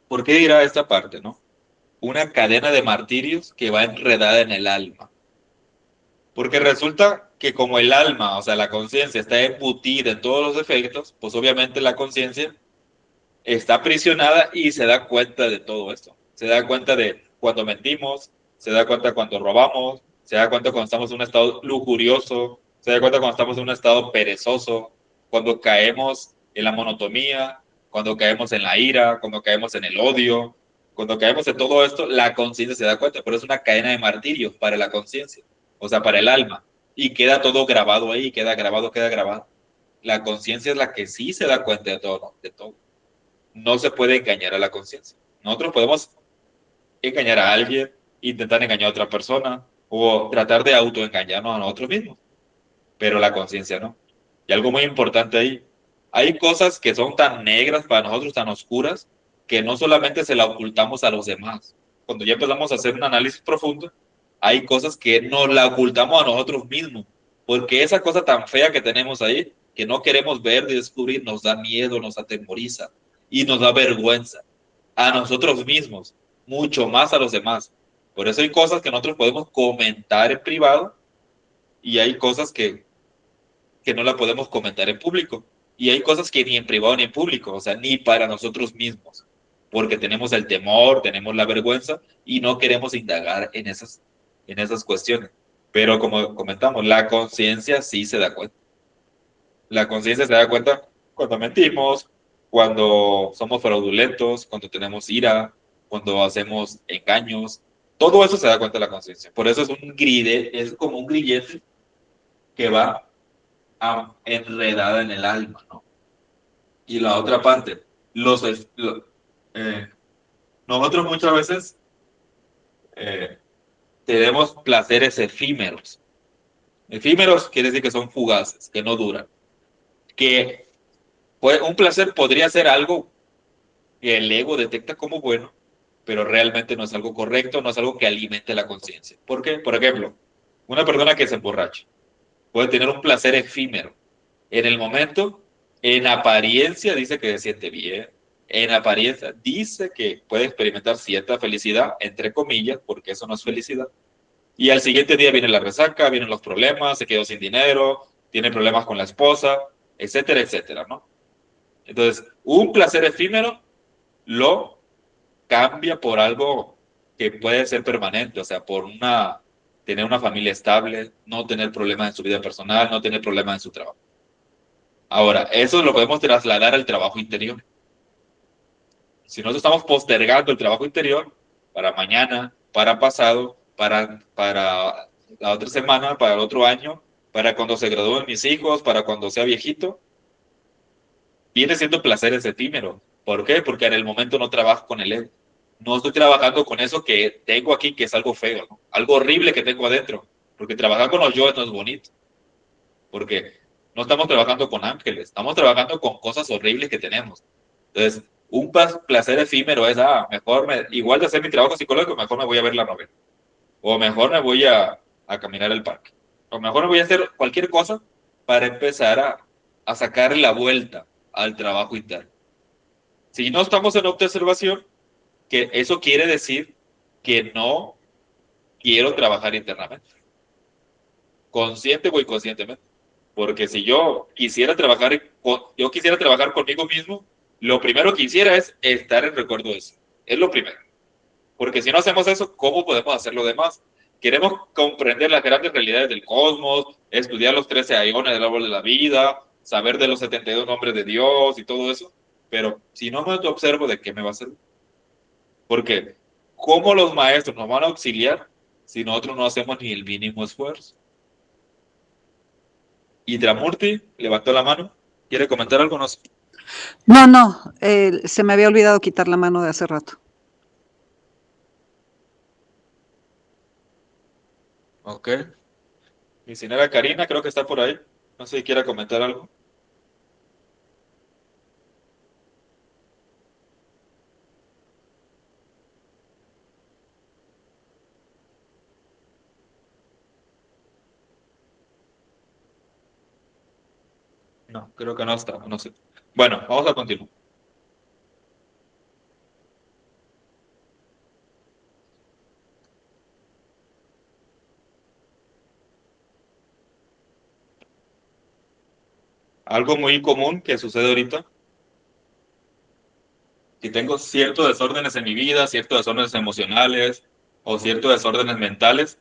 ¿Por qué dirá esta parte, no? Una cadena de martirios que va enredada en el alma. Porque resulta que como el alma, o sea, la conciencia está embutida en todos los efectos, pues obviamente la conciencia está aprisionada y se da cuenta de todo esto. Se da cuenta de cuando mentimos, se da cuenta cuando robamos, se da cuenta cuando estamos en un estado lujurioso, se da cuenta cuando estamos en un estado perezoso, cuando caemos en la monotonía, cuando caemos en la ira, cuando caemos en el odio, cuando caemos en todo esto, la conciencia se da cuenta, pero es una cadena de martirios para la conciencia, o sea, para el alma, y queda todo grabado ahí, queda grabado, queda grabado. La conciencia es la que sí se da cuenta de todo, ¿no? De todo. No se puede engañar a la conciencia. Nosotros podemos engañar a alguien, intentar engañar a otra persona o tratar de autoengañarnos a nosotros mismos, pero la conciencia no. Y algo muy importante ahí, hay cosas que son tan negras para nosotros, tan oscuras, que no solamente se la ocultamos a los demás. Cuando ya empezamos a hacer un análisis profundo, hay cosas que nos la ocultamos a nosotros mismos, porque esa cosa tan fea que tenemos ahí, que no queremos ver y descubrir, nos da miedo, nos atemoriza y nos da vergüenza a nosotros mismos, mucho más a los demás. Por eso hay cosas que nosotros podemos comentar en privado y hay cosas que no la podemos comentar en público. Y hay cosas que ni en privado ni en público, o sea, ni para nosotros mismos, porque tenemos el temor, tenemos la vergüenza y no queremos indagar en esas cuestiones. Pero como comentamos, la conciencia sí se da cuenta. La conciencia se da cuenta cuando mentimos, cuando somos fraudulentos, cuando tenemos ira, cuando hacemos engaños. Todo eso se da cuenta la conciencia. Por eso es como un grillete que va enredada en el alma, ¿no? Y la otra parte, nosotros muchas veces tenemos placeres efímeros. Efímeros quiere decir que son fugaces, que no duran. Que un placer podría ser algo que el ego detecta como bueno, pero realmente no es algo correcto, no es algo que alimente la conciencia. ¿Por qué? Por ejemplo, una persona que se emborracha puede tener un placer efímero. En el momento, en apariencia dice que se siente bien, en apariencia dice que puede experimentar cierta felicidad, entre comillas, porque eso no es felicidad. Y al siguiente día viene la resaca, vienen los problemas, se quedó sin dinero, tiene problemas con la esposa, etcétera, etcétera, ¿no? Entonces, un placer efímero lo cambia por algo que puede ser permanente, o sea, tener una familia estable, no tener problemas en su vida personal, no tener problemas en su trabajo. Ahora, eso lo podemos trasladar al trabajo interior. Si nosotros estamos postergando el trabajo interior para mañana, para pasado, para la otra semana, para el otro año, para cuando se gradúen mis hijos, para cuando sea viejito, viene siendo placeres efímeros. ¿Por qué? Porque en el momento no trabajo con el ego. No estoy trabajando con eso que tengo aquí, que es algo feo, ¿no? Algo horrible que tengo adentro. Porque trabajar con los yo no es bonito. Porque no estamos trabajando con ángeles, estamos trabajando con cosas horribles que tenemos. Entonces, un placer efímero es, igual de hacer mi trabajo psicológico, mejor me voy a ver la novela. O mejor me voy a caminar al parque. O mejor me voy a hacer cualquier cosa para empezar a sacar la vuelta al trabajo interno. Si no estamos en autoobservación, que eso quiere decir que no quiero trabajar internamente, consciente o inconscientemente. Porque si yo quisiera trabajar conmigo mismo, lo primero que hiciera es estar en recuerdo de eso. Es lo primero. Porque si no hacemos eso, ¿cómo podemos hacer lo demás? Queremos comprender las grandes realidades del cosmos, estudiar los 13 aeones del árbol de la vida, saber de los 72 nombres de Dios y todo eso. Pero si no me observo, ¿de qué me va a servir? Porque ¿cómo los maestros nos van a auxiliar si nosotros no hacemos ni el mínimo esfuerzo? Y Tramurti levantó la mano. ¿Quiere comentar algo? No sé. No, se me había olvidado quitar la mano de hace rato. Ok. Mi señora Karina creo que está por ahí. No sé si quiere comentar algo. No, creo que no está. No sé. Bueno, vamos a continuar. Algo muy común que sucede ahorita, si tengo ciertos desórdenes en mi vida, ciertos desórdenes emocionales o ciertos desórdenes mentales,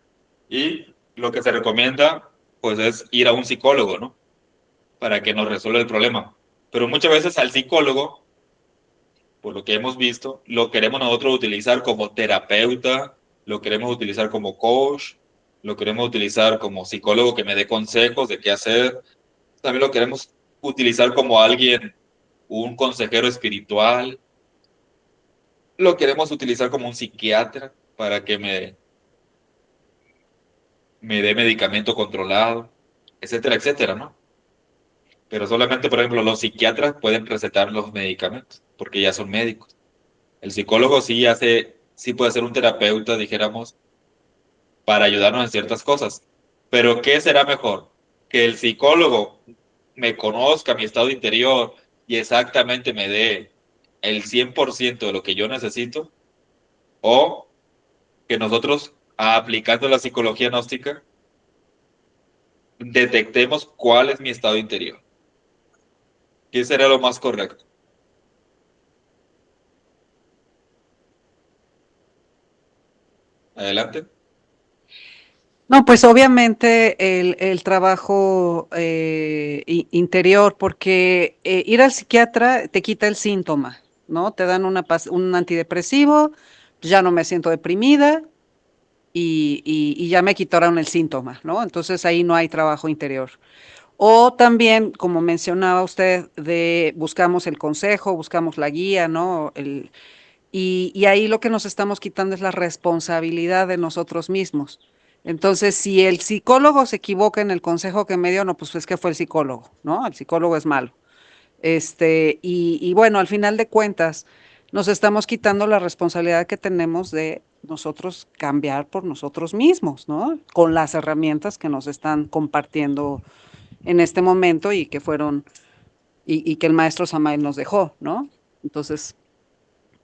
y lo que se recomienda, pues, es ir a un psicólogo, ¿no? Para que nos resuelva el problema. Pero muchas veces al psicólogo, por lo que hemos visto, lo queremos nosotros utilizar como terapeuta, lo queremos utilizar como coach, lo queremos utilizar como psicólogo que me dé consejos de qué hacer. También lo queremos utilizar como alguien, un consejero espiritual. Lo queremos utilizar como un psiquiatra para que me dé medicamento controlado, etcétera, etcétera, ¿no? Pero solamente, por ejemplo, los psiquiatras pueden recetar los medicamentos porque ya son médicos. El psicólogo sí puede ser un terapeuta, dijéramos, para ayudarnos en ciertas cosas. Pero ¿qué será mejor? Que el psicólogo me conozca mi estado interior y exactamente me dé el 100% de lo que yo necesito, o que nosotros, aplicando la psicología gnóstica, detectemos cuál es mi estado interior. ¿Qué será lo más correcto? Adelante. No, pues obviamente el trabajo interior, porque ir al psiquiatra te quita el síntoma, ¿no? Te dan un antidepresivo, ya no me siento deprimida y ya me quitaron el síntoma, ¿no? Entonces ahí no hay trabajo interior. O también, como mencionaba usted, buscamos el consejo, buscamos la guía, ¿no? Y ahí lo que nos estamos quitando es la responsabilidad de nosotros mismos. Entonces, si el psicólogo se equivoca en el consejo que me dio, no, pues es que fue el psicólogo, ¿no? El psicólogo es malo. Y bueno, al final de cuentas, nos estamos quitando la responsabilidad que tenemos de nosotros cambiar por nosotros mismos, ¿no? Con las herramientas que nos están compartiendo en este momento y que fueron, y que el maestro Samael nos dejó, ¿no? Entonces,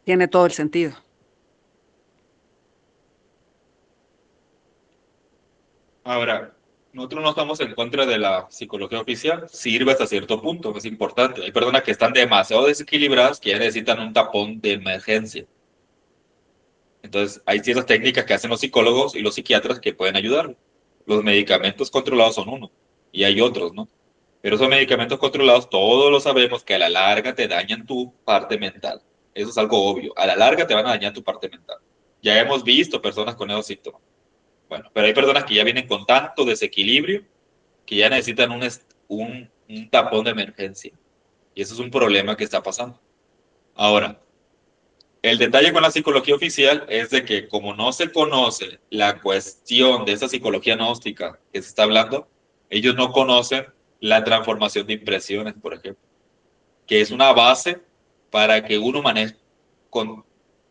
tiene todo el sentido. Ahora, nosotros no estamos en contra de la psicología oficial, sirve hasta cierto punto, es importante. Hay personas que están demasiado desequilibradas que ya necesitan un tapón de emergencia. Entonces, hay ciertas técnicas que hacen los psicólogos y los psiquiatras que pueden ayudar. Los medicamentos controlados son uno, y hay otros, ¿no? Pero esos medicamentos controlados, todos lo sabemos que a la larga te dañan tu parte mental. Eso es algo obvio. A la larga te van a dañar tu parte mental. Ya hemos visto personas con esos síntomas. Bueno, pero hay personas que ya vienen con tanto desequilibrio que ya necesitan un tapón de emergencia. Y eso es un problema que está pasando. Ahora, el detalle con la psicología oficial es de que como no se conoce la cuestión de esa psicología gnóstica que se está hablando, ellos no conocen la transformación de impresiones, por ejemplo, que es una base para que uno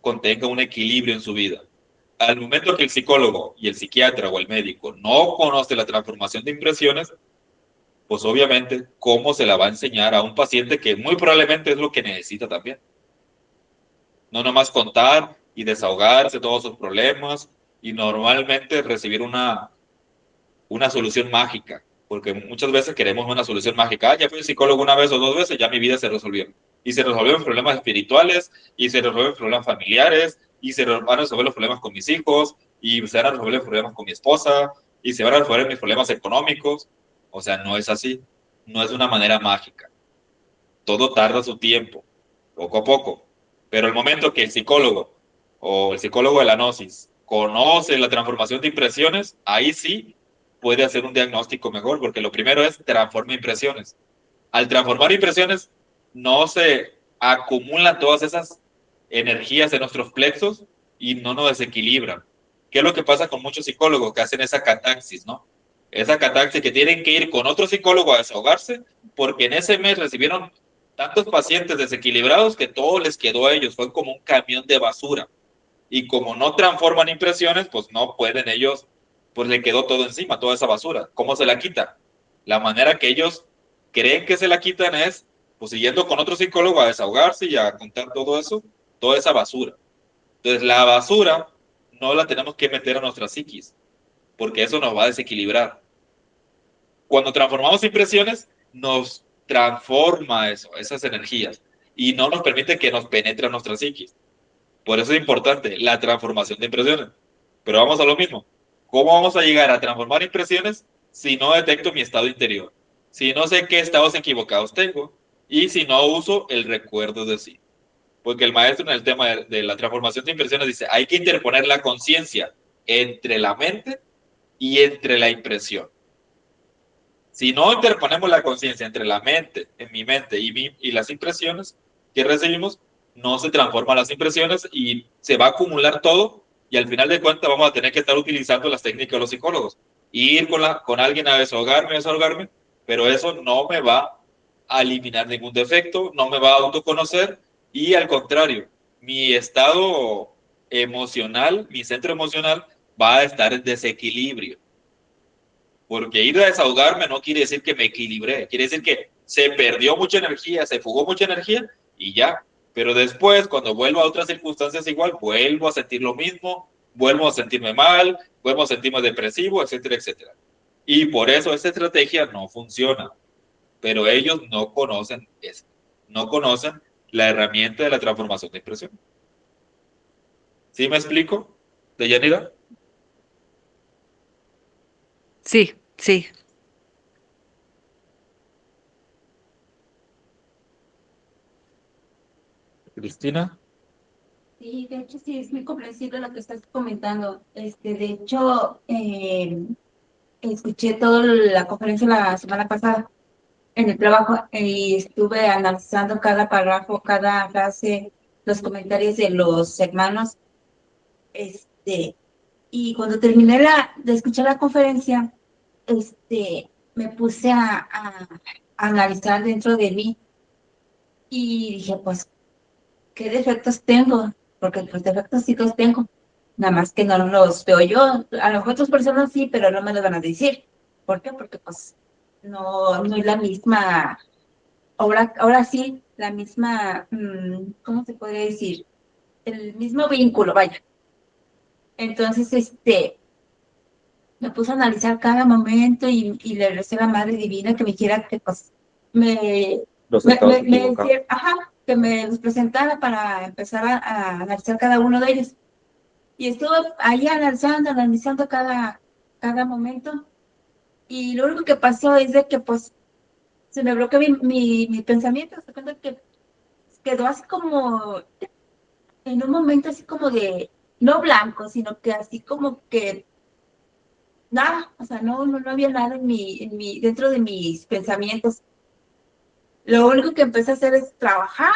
contenga un equilibrio en su vida. Al momento que el psicólogo y el psiquiatra o el médico no conoce la transformación de impresiones, pues obviamente, ¿cómo se la va a enseñar a un paciente que muy probablemente es lo que necesita también? No nomás contar y desahogarse todos sus problemas y normalmente recibir una solución mágica, porque muchas veces queremos una solución mágica. Ah, ya fui al psicólogo una vez o dos veces, ya mi vida se resolvió. Y se resolvieron problemas espirituales, y se resolvieron problemas familiares, y se van a resolver los problemas con mis hijos, y se van a resolver los problemas con mi esposa, y se van a resolver mis problemas económicos. O sea, no es así. No es de una manera mágica. Todo tarda su tiempo, poco a poco. Pero el momento que el psicólogo o el psicólogo de la gnosis conoce la transformación de impresiones, ahí sí puede hacer un diagnóstico mejor, porque lo primero es transformar impresiones. Al transformar impresiones, no se acumulan todas esas energías en nuestros plexos y no nos desequilibran. ¿Qué es lo que pasa con muchos psicólogos que hacen esa catarsis, no? Esa catarsis que tienen que ir con otro psicólogo a desahogarse porque en ese mes recibieron tantos pacientes desequilibrados que todo les quedó a ellos. Fue como un camión de basura. Y como no transforman impresiones, pues no pueden ellos, pues le quedó todo encima, toda esa basura. ¿Cómo se la quita? La manera que ellos creen que se la quitan es, pues siguiendo con otro psicólogo a desahogarse y a contar todo eso, toda esa basura. Entonces la basura no la tenemos que meter a nuestra psiquis, porque eso nos va a desequilibrar. Cuando transformamos impresiones, nos transforma eso, esas energías, y no nos permite que nos penetre a nuestra psiquis. Por eso es importante la transformación de impresiones. Pero vamos a lo mismo. ¿Cómo vamos a llegar a transformar impresiones si no detecto mi estado interior? Si no sé qué estados equivocados tengo y si no uso el recuerdo de sí. Porque el maestro en el tema de la transformación de impresiones dice, hay que interponer la conciencia entre la mente y entre la impresión. Si no interponemos la conciencia entre la mente, en mi mente y las impresiones que recibimos, no se transforman las impresiones y se va a acumular todo y al final de cuentas vamos a tener que estar utilizando las técnicas de los psicólogos. Ir con alguien a desahogarme, pero eso no me va a eliminar ningún defecto, no me va a autoconocer y al contrario, mi estado emocional, mi centro emocional va a estar en desequilibrio. Porque ir a desahogarme no quiere decir que me equilibré, quiere decir que se perdió mucha energía, se fugó mucha energía y ya. Pero después, cuando vuelvo a otras circunstancias igual, vuelvo a sentir lo mismo, vuelvo a sentirme mal, vuelvo a sentirme depresivo, etcétera, etcétera. Y por eso esta estrategia no funciona. Pero ellos no conocen eso, no conocen la herramienta de la transformación de impresión. ¿Sí me explico, Deyanira? Sí, sí. Cristina. Sí, de hecho sí, es muy comprensible lo que estás comentando. De hecho, escuché toda la conferencia la semana pasada en el trabajo y estuve analizando cada párrafo, cada frase, los comentarios de los hermanos. Y cuando terminé de escuchar la conferencia, me puse a analizar dentro de mí y dije, pues, ¿qué defectos tengo? Porque los defectos sí los tengo, nada más que no los veo yo. A lo mejor otras personas sí, pero no me lo van a decir. ¿Por qué? Porque pues no es la misma, ahora sí, la misma, ¿cómo se podría decir? El mismo vínculo, vaya. Entonces, me puse a analizar cada momento y le recé a la Madre Divina que me quiera que pues Los estados equivocados. decía, ajá, que me los presentara para empezar a analizar cada uno de ellos. Y estuve ahí analizando cada momento. Y lo único que pasó es de que pues se me bloqueó mi pensamiento, se cuenta que quedó así como en un momento así como de, no blanco, sino que así como que nada, o sea, no había nada dentro de mis pensamientos. Lo único que empecé a hacer es trabajar,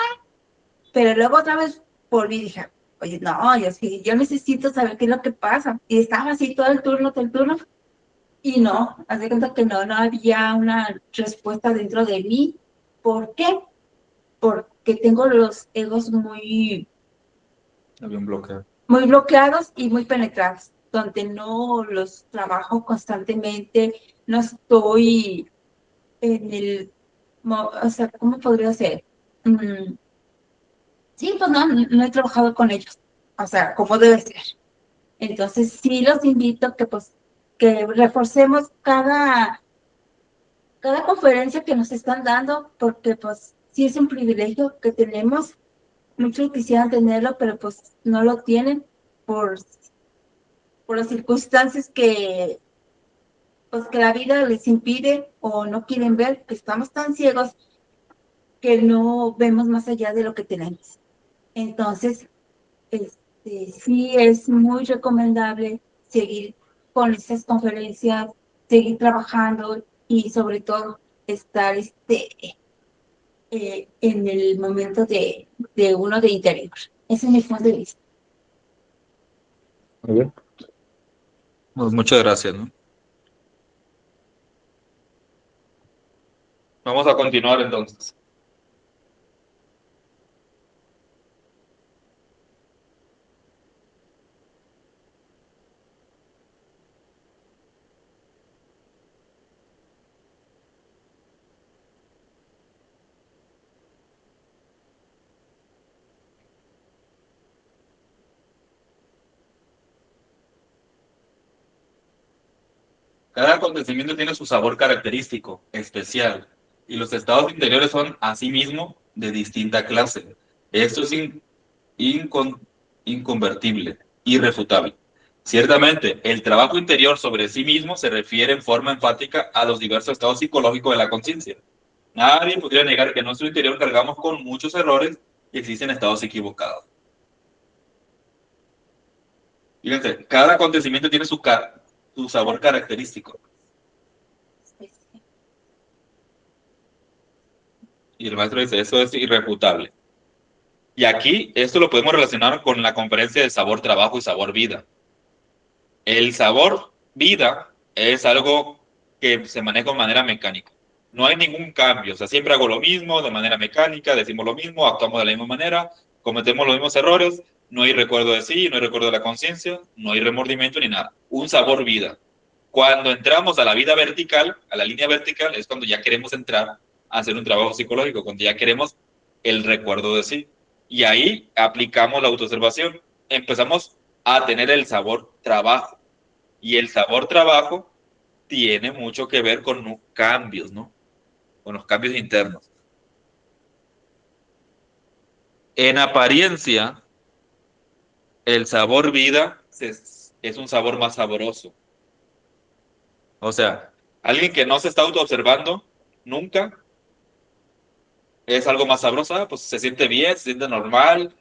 pero luego otra vez volví y dije, oye, no, yo necesito saber qué es lo que pasa. Y estaba así todo el turno, y no, haz de cuenta que no había una respuesta dentro de mí. ¿Por qué? Porque tengo los egos Había un bloqueo. muy bloqueados y muy penetrados, donde no los trabajo constantemente, no estoy en o sea, ¿cómo podría ser? Sí, pues no he trabajado con ellos, o sea, como debe ser. Entonces, sí los invito que reforcemos cada conferencia que nos están dando, porque pues sí es un privilegio que tenemos. Muchos quisieran tenerlo, pero pues no lo tienen por, por las circunstancias pues, que la vida les impide o no quieren ver, que estamos tan ciegos que no vemos más allá de lo que tenemos. Entonces, sí es muy recomendable seguir con esas conferencias, seguir trabajando y sobre todo estar en el momento de uno de interior. Ese es mi punto de vista. Muy bien. Pues muchas gracias, ¿no? Vamos a continuar entonces. Cada acontecimiento tiene su sabor característico, especial, y los estados interiores son, asimismo, de distinta clase. Esto es incon- inconvertible, irrefutable. Ciertamente, el trabajo interior sobre sí mismo se refiere en forma enfática a los diversos estados psicológicos de la conciencia. Nadie podría negar que en nuestro interior cargamos con muchos errores y existen estados equivocados. Fíjense, cada acontecimiento tiene su sabor característico. Y el maestro dice, eso es irrefutable. Y aquí, esto lo podemos relacionar con la conferencia de sabor trabajo y sabor vida. El sabor vida es algo que se maneja de manera mecánica. No hay ningún cambio, o sea, siempre hago lo mismo de manera mecánica, decimos lo mismo, actuamos de la misma manera, cometemos los mismos errores, no hay recuerdo de sí, no hay recuerdo de la conciencia, no hay remordimiento ni nada. Un sabor vida. Cuando entramos a la vida vertical, a la línea vertical, es cuando ya queremos entrar a hacer un trabajo psicológico, cuando ya queremos el recuerdo de sí. Y ahí aplicamos la autoobservación. Empezamos a tener el sabor trabajo. Y el sabor trabajo tiene mucho que ver con los cambios, ¿no? Con los cambios internos. En apariencia, el sabor vida es un sabor más sabroso. O sea, alguien que no se está autoobservando nunca es algo más sabroso, pues se siente bien, se siente normal.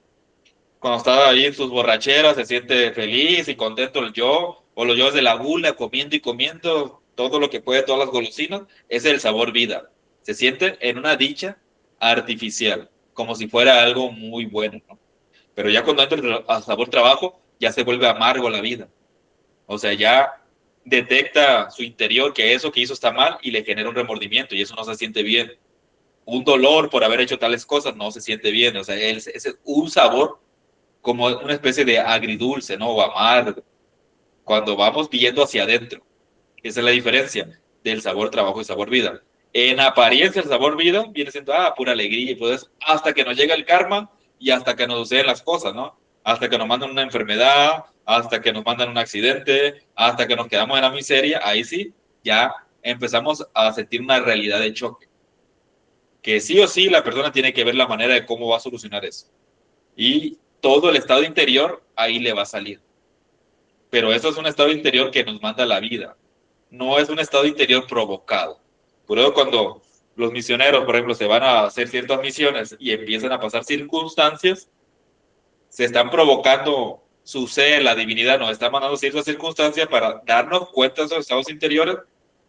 Cuando está ahí en sus borracheras, se siente feliz y contento el yo, o los yo de la gula, comiendo y comiendo todo lo que puede, todas las golosinas, es el sabor vida. Se siente en una dicha artificial, como si fuera algo muy bueno, ¿no? Pero ya cuando entra al sabor trabajo, ya se vuelve amargo la vida. O sea, ya detecta su interior que eso que hizo está mal y le genera un remordimiento y eso no se siente bien. Un dolor por haber hecho tales cosas no se siente bien. O sea, es un sabor como una especie de agridulce, ¿no? O amargo. Cuando vamos viendo hacia adentro. Esa es la diferencia del sabor trabajo y sabor vida. En apariencia, el sabor vida viene siendo pura alegría y pues hasta que nos llega el karma y hasta que nos suceden las cosas, ¿no? hasta que nos mandan una enfermedad, hasta que nos mandan un accidente, hasta que nos quedamos en la miseria, ahí sí, ya empezamos a sentir una realidad de choque. Que sí o sí la persona tiene que ver la manera de cómo va a solucionar eso. Y todo el estado interior ahí le va a salir. Pero eso es un estado interior que nos manda la vida. No es un estado interior provocado. Por eso cuando los misioneros, por ejemplo, se van a hacer ciertas misiones y empiezan a pasar circunstancias, se están provocando su ser, la divinidad, nos está mandando ciertas circunstancias para darnos cuenta de esos estados interiores.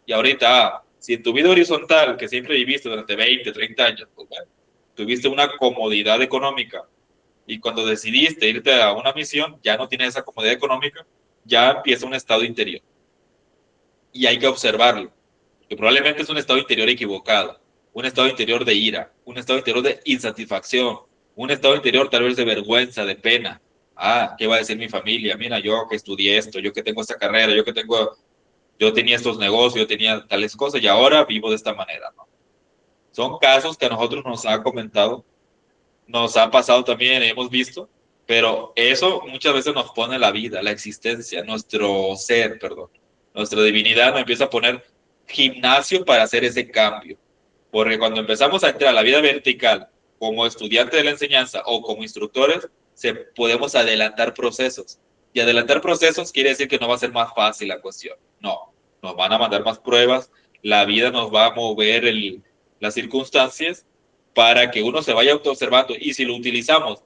Y ahorita, si en tu vida horizontal, que siempre viviste durante 20, 30 años, pues, bueno, tuviste una comodidad económica y cuando decidiste irte a una misión, ya no tienes esa comodidad económica, ya empieza un estado interior. Y hay que observarlo, que probablemente es un estado interior equivocado, un estado interior de ira, un estado interior de insatisfacción, un estado interior tal vez de vergüenza, de pena. Ah, ¿qué va a decir mi familia? Mira, yo que estudié esto, yo que tengo esta carrera, yo tenía estos negocios, yo tenía tales cosas y ahora vivo de esta manera, ¿no? Son casos que a nosotros nos ha comentado, nos ha pasado también, hemos visto, pero eso muchas veces nos pone la vida, la existencia, nuestro ser, perdón, nuestra divinidad nos empieza a poner gimnasio para hacer ese cambio. Porque cuando empezamos a entrar a la vida vertical como estudiante de la enseñanza o como instructores, podemos adelantar procesos. Y adelantar procesos quiere decir que no va a ser más fácil la cuestión. No, nos van a mandar más pruebas, la vida nos va a mover las circunstancias para que uno se vaya autoobservando. Y si lo utilizamos,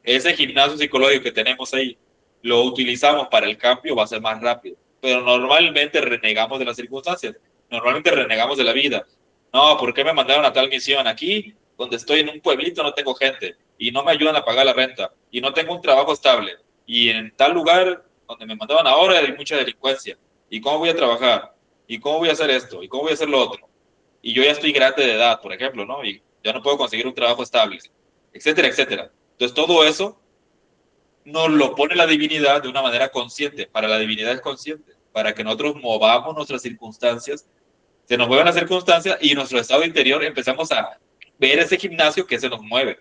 ese gimnasio psicológico que tenemos ahí, lo utilizamos para el cambio, va a ser más rápido. Pero normalmente renegamos de las circunstancias, normalmente renegamos de la vida. No, ¿por qué me mandaron a tal misión? Aquí, donde estoy en un pueblito, no tengo gente y no me ayudan a pagar la renta y no tengo un trabajo estable. Y en tal lugar donde me mandaban ahora hay mucha delincuencia. ¿Y cómo voy a trabajar? ¿Y cómo voy a hacer esto? ¿Y cómo voy a hacer lo otro? Y yo ya estoy grande de edad, por ejemplo, ¿no? Y ya no puedo conseguir un trabajo estable, etcétera, etcétera. Entonces, todo eso nos lo pone la divinidad de una manera consciente. Para la divinidad es consciente, para que nosotros movamos nuestras circunstancias, se nos mueven las circunstancias y nuestro estado interior empezamos a ver ese gimnasio que se nos mueve.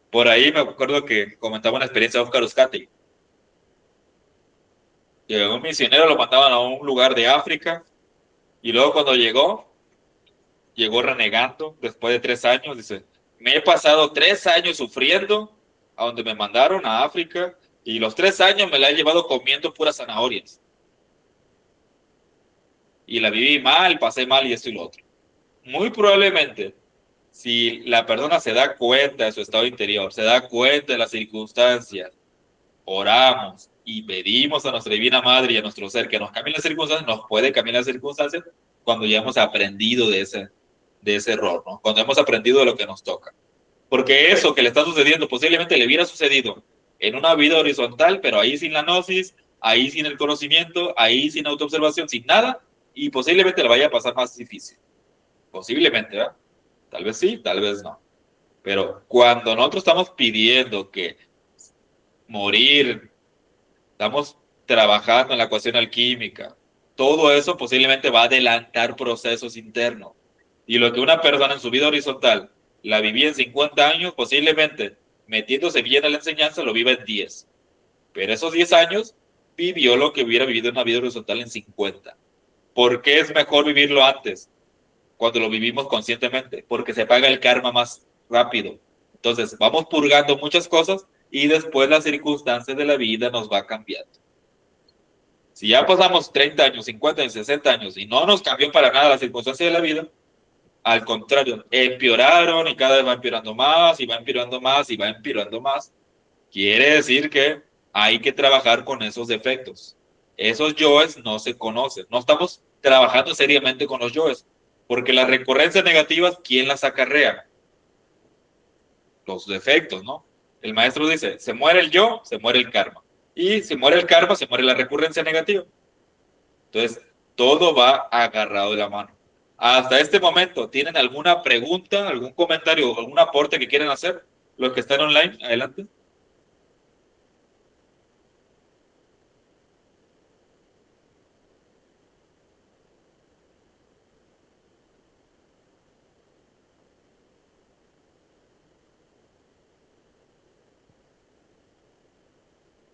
Por ahí me acuerdo que comentaba una experiencia de Oscar Uzcategui. Llegó un misionero, lo mandaban a un lugar de África y luego cuando llegó renegando después de 3 años, dice, me he pasado 3 años sufriendo a donde me mandaron a África y los 3 años me la he llevado comiendo puras zanahorias. Y la viví mal, pasé mal y esto y lo otro. Muy probablemente, si la persona se da cuenta de su estado interior, se da cuenta de las circunstancias, oramos y pedimos a nuestra Divina Madre y a nuestro ser que nos cambien las circunstancias, nos puede cambiar las circunstancias cuando ya hemos aprendido de ese error, ¿no? Cuando hemos aprendido de lo que nos toca. Porque eso que le está sucediendo posiblemente le hubiera sucedido en una vida horizontal, pero ahí sin la gnosis, ahí sin el conocimiento, ahí sin autoobservación, sin nada, y posiblemente le vaya a pasar más difícil. Posiblemente, ¿verdad? Tal vez sí, tal vez no. Pero cuando nosotros estamos pidiendo que morir, estamos trabajando en la ecuación alquímica, todo eso posiblemente va a adelantar procesos internos. Y lo que una persona en su vida horizontal la vivía en 50 años, posiblemente metiéndose bien a la enseñanza, lo vive en 10. Pero esos 10 años vivió lo que hubiera vivido en una vida horizontal en 50. ¿Por qué es mejor vivirlo antes? Cuando lo vivimos conscientemente, porque se paga el karma más rápido. Entonces, vamos purgando muchas cosas y después las circunstancias de la vida nos va cambiando. Si ya pasamos 30 años, 50 años, 60 años y no nos cambió para nada las circunstancias de la vida, al contrario, empeoraron y cada vez va empeorando más y va empeorando más y va empeorando más, quiere decir que hay que trabajar con esos defectos. Esos yoes no se conocen. No estamos trabajando seriamente con los yoes, porque las recurrencias negativas, ¿quién las acarrea? Los defectos, ¿no? El maestro dice, se muere el yo, se muere el karma. Y si muere el karma, se muere la recurrencia negativa. Entonces, todo va agarrado de la mano. Hasta este momento, ¿tienen alguna pregunta, algún comentario, algún aporte que quieran hacer? Los que están online, adelante.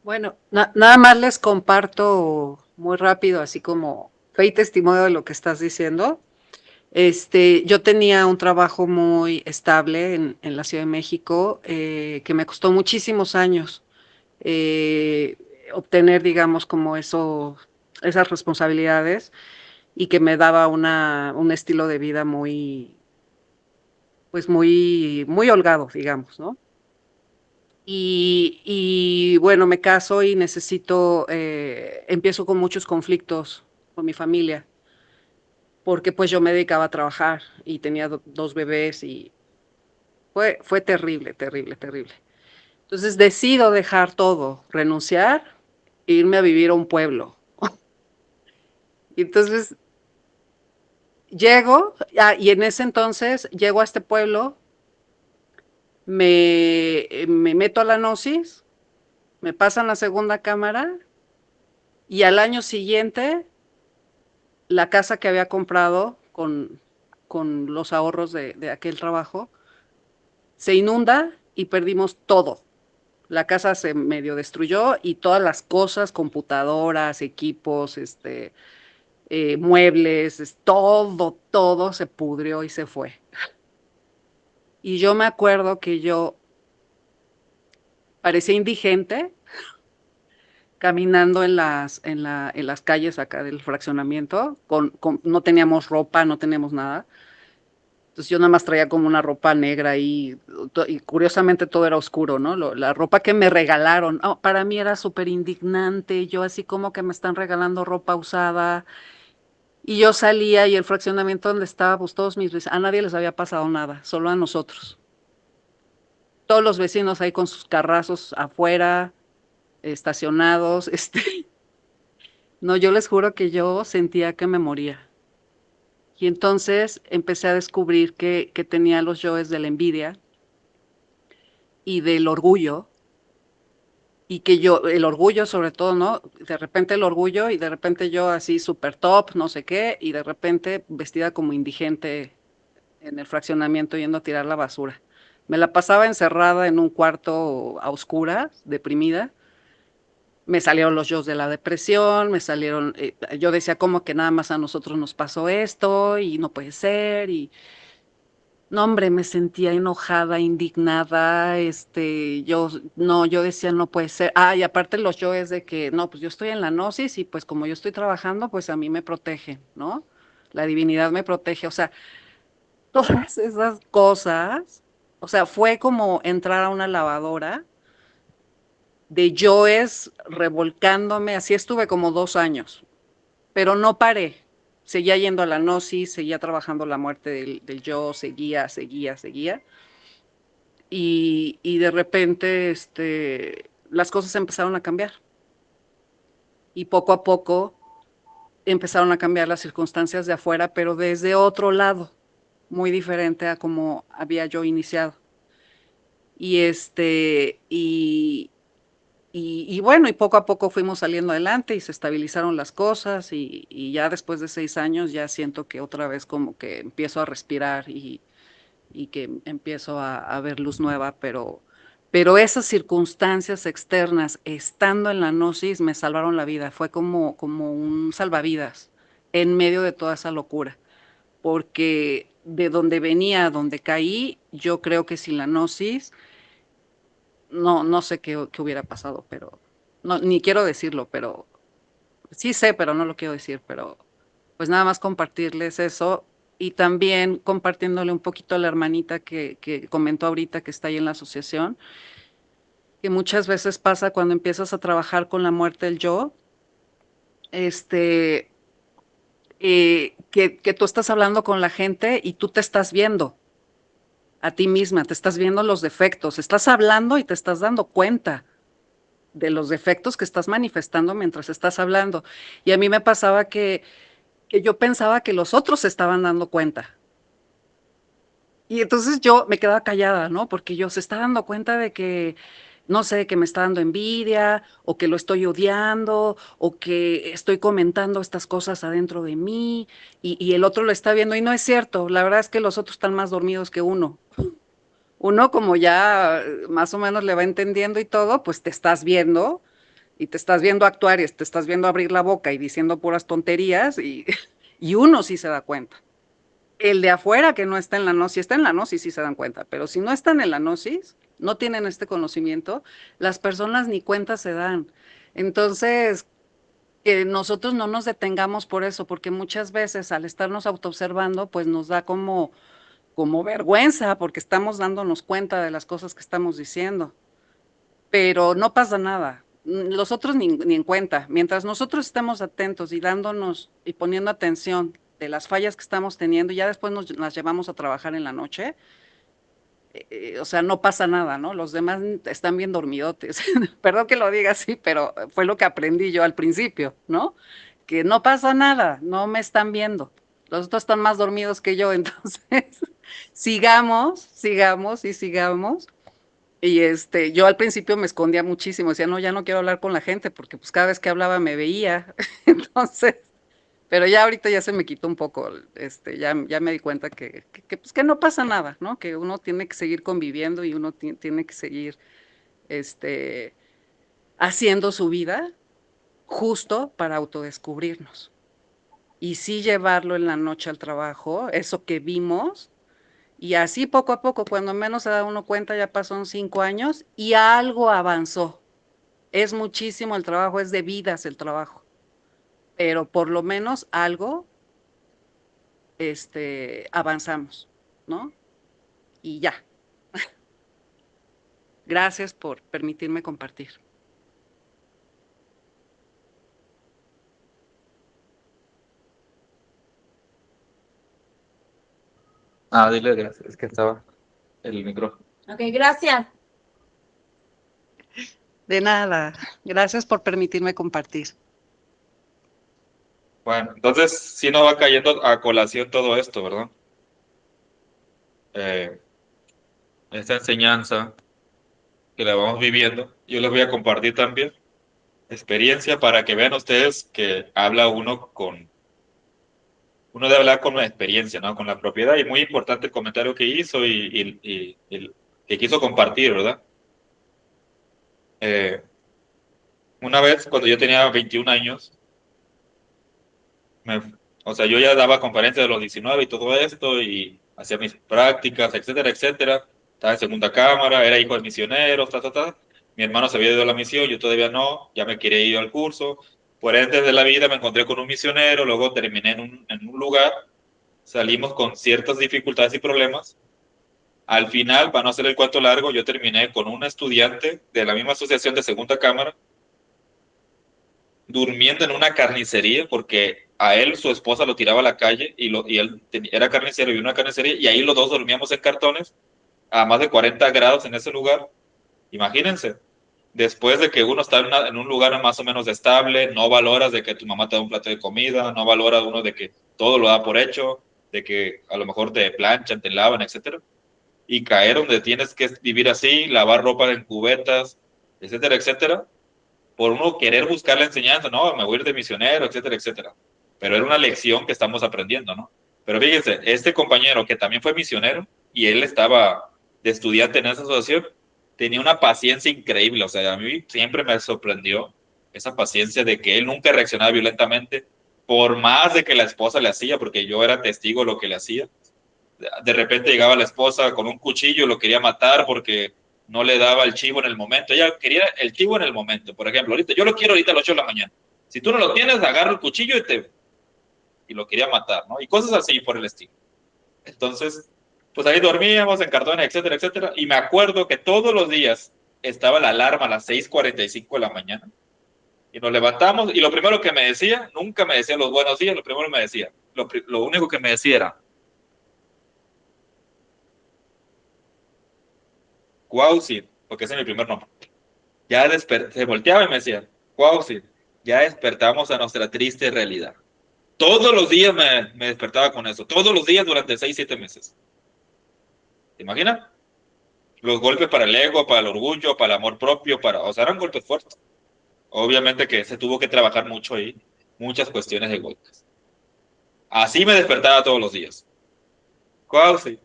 Bueno, nada más les comparto muy rápido, así como fe y testimonio de lo que estás diciendo. Yo tenía un trabajo muy estable en la Ciudad de México, que me costó muchísimos años eh, obtener, digamos, como esas responsabilidades y que me daba un estilo de vida muy, pues muy holgado, digamos, ¿no? Y bueno, me caso y empiezo con muchos conflictos con mi familia, porque pues yo me dedicaba a trabajar y tenía dos bebés y fue terrible, terrible, terrible. Entonces decido dejar todo, renunciar e irme a vivir a un pueblo. Y entonces y en ese entonces llego a este pueblo, me meto a la Gnosis, me pasan la segunda cámara y al año siguiente la casa que había comprado con los ahorros de aquel trabajo se inunda y perdimos todo. La casa se medio destruyó y todas las cosas, computadoras, equipos, muebles, todo se pudrió y se fue. Y yo me acuerdo que yo parecía indigente caminando en las calles acá del fraccionamiento, no teníamos ropa, no teníamos nada. Entonces yo nada más traía como una ropa negra y curiosamente todo era oscuro, ¿no? La ropa que me regalaron, para mí era súper indignante, yo así como que me están regalando ropa usada. Y yo salía y el fraccionamiento donde estaba, pues todos mis vecinos, a nadie les había pasado nada, solo a nosotros. Todos los vecinos ahí con sus carrazos afuera, estacionados, no, yo les juro que yo sentía que me moría. Y entonces empecé a descubrir que tenía los yoes de la envidia y del orgullo, y que el orgullo sobre todo, ¿no? De repente el orgullo y de repente yo así súper top, no sé qué, y de repente vestida como indigente en el fraccionamiento yendo a tirar la basura. Me la pasaba encerrada en un cuarto a oscuras, deprimida. Me salieron los yo de la depresión, yo decía como que nada más a nosotros nos pasó esto y no puede ser, y no, hombre, me sentía enojada, indignada, yo decía no puede ser, y aparte los yo es de que, no, pues yo estoy en la gnosis y pues como yo estoy trabajando, pues a mí me protege, ¿no? La divinidad me protege, o sea, todas esas cosas, o sea, fue como entrar a una lavadora de yoes revolcándome, así estuve como 2 años, pero no paré. Seguía yendo a la gnosis, seguía trabajando la muerte del yo, seguía. Y de repente las cosas empezaron a cambiar. Y poco a poco empezaron a cambiar las circunstancias de afuera, pero desde otro lado, muy diferente a como había yo iniciado. Y y bueno, y poco a poco fuimos saliendo adelante y se estabilizaron las cosas y ya después de 6 años ya siento que otra vez como que empiezo a respirar y que empiezo a ver luz nueva, pero esas circunstancias externas estando en la gnosis me salvaron la vida, fue como un salvavidas en medio de toda esa locura, porque de donde venía, donde caí, yo creo que sin la gnosis no sé qué hubiera pasado, pero no, ni quiero decirlo, pero sí sé, pero no lo quiero decir, pero pues nada más compartirles eso y también compartiéndole un poquito a la hermanita que comentó ahorita que está ahí en la asociación, que muchas veces pasa cuando empiezas a trabajar con la muerte del yo, este, que tú estás hablando con la gente y tú te estás viendo a ti misma, te estás viendo los defectos, estás hablando y te estás dando cuenta de los defectos que estás manifestando mientras estás hablando. Y a mí me pasaba que yo pensaba que los otros se estaban dando cuenta. Y entonces yo me quedaba callada, ¿no? Porque yo se está dando cuenta de que, no sé, que me está dando envidia, o que lo estoy odiando, o que estoy comentando estas cosas adentro de mí, y el otro lo está viendo, y no es cierto. La verdad es que los otros están más dormidos que uno. Uno, como ya más o menos le va entendiendo y todo, pues te estás viendo y te estás viendo actuar y te estás viendo abrir la boca y diciendo puras tonterías y uno sí se da cuenta. El de afuera que no está en la gnosis, si está en la gnosis sí se dan cuenta, pero si no están en la gnosis, no tienen este conocimiento, las personas ni cuenta se dan. Entonces, que nosotros no nos detengamos por eso, porque muchas veces al estarnos autoobservando, pues nos da como vergüenza, porque estamos dándonos cuenta de las cosas que estamos diciendo. Pero no pasa nada. Los otros ni en cuenta. Mientras nosotros estemos atentos y dándonos y poniendo atención de las fallas que estamos teniendo, y ya después las llevamos a trabajar en la noche, o sea, no pasa nada, ¿no? Los demás están bien dormidotes. Perdón que lo diga así, pero fue lo que aprendí yo al principio, ¿no? Que no pasa nada, no me están viendo. Los otros están más dormidos que yo, entonces sigamos y sigamos. Y yo al principio me escondía muchísimo, decía, no, ya no quiero hablar con la gente, porque pues cada vez que hablaba me veía. Entonces, pero ya ahorita ya se me quitó un poco, ya me di cuenta pues, que no pasa nada, ¿no? Que uno tiene que seguir conviviendo y uno tiene que seguir haciendo su vida justo para autodescubrirnos. Y sí llevarlo en la noche al trabajo, eso que vimos, y así poco a poco, cuando menos se da uno cuenta, ya pasaron 5 años y algo avanzó. Es muchísimo el trabajo, es de vidas el trabajo, pero por lo menos algo avanzamos, ¿no? Y ya. Gracias por permitirme compartir. Dile gracias, es que estaba el micrófono. Ok, gracias. De nada. Gracias por permitirme compartir. Bueno, entonces sí nos va cayendo a colación todo esto, ¿verdad? Esta enseñanza que la vamos viviendo, yo les voy a compartir también experiencia para que vean ustedes que habla uno debe hablar con la experiencia, ¿no? Con la propiedad, y muy importante el comentario que hizo y que quiso compartir, ¿verdad? Una vez, cuando yo tenía 21 años, o sea, yo ya daba conferencias de los 19 y todo esto, y hacía mis prácticas, etcétera, etcétera. Estaba en segunda cámara, era hijo de misioneros, Mi hermano se había ido a la misión, yo todavía no, ya me quería ir al curso. Por ende de la vida me encontré con un misionero, luego terminé en un lugar, salimos con ciertas dificultades y problemas. Al final, para no hacer el cuento largo, yo terminé con un estudiante de la misma asociación de segunda cámara, durmiendo en una carnicería, porque a él su esposa lo tiraba a la calle y él era carnicero y una carnicería, y ahí los dos dormíamos en cartones a más de 40 grados en ese lugar. Imagínense, después de que uno está en un lugar más o menos estable, no valoras de que tu mamá te da un plato de comida, no valora uno de que todo lo da por hecho, de que a lo mejor te planchan, te lavan, etcétera, y caer donde tienes que vivir así, lavar ropa en cubetas, etcétera, etcétera, por uno querer buscar la enseñanza, no, me voy a ir de misionero, etcétera, etcétera. Pero era una lección que estamos aprendiendo, ¿no? Pero fíjense, este compañero que también fue misionero y él estaba de estudiante en esa asociación, tenía una paciencia increíble, o sea, a mí siempre me sorprendió esa paciencia de que él nunca reaccionaba violentamente, por más de que la esposa le hacía, porque yo era testigo de lo que le hacía. De repente llegaba la esposa con un cuchillo, lo quería matar porque no le daba el chivo en el momento. Ella quería el chivo en el momento. Por ejemplo, ahorita, yo lo quiero ahorita a las 8 de la mañana. Si tú no lo tienes, agarra el cuchillo y lo quería matar, ¿no? Y cosas así por el estilo. Entonces, pues ahí dormíamos en cartones, etcétera, etcétera. Y me acuerdo que todos los días estaba la alarma a las 6:45 de la mañana. Y nos levantamos y lo primero que me decía, nunca me decía los buenos días, lo primero que me decía, lo único que me decía era, Cuauhxin, porque ese es mi primer nombre. Ya se volteaba y me decía, Cuauhxin, ya despertamos a nuestra triste realidad. Todos los días me despertaba con eso, todos los días durante 6, 7 meses. ¿Te imaginas? Los golpes para el ego, para el orgullo, para el amor propio, o sea, eran golpes fuertes. Obviamente que se tuvo que trabajar mucho ahí, muchas cuestiones de golpes. Así me despertaba todos los días. Cuauhxin,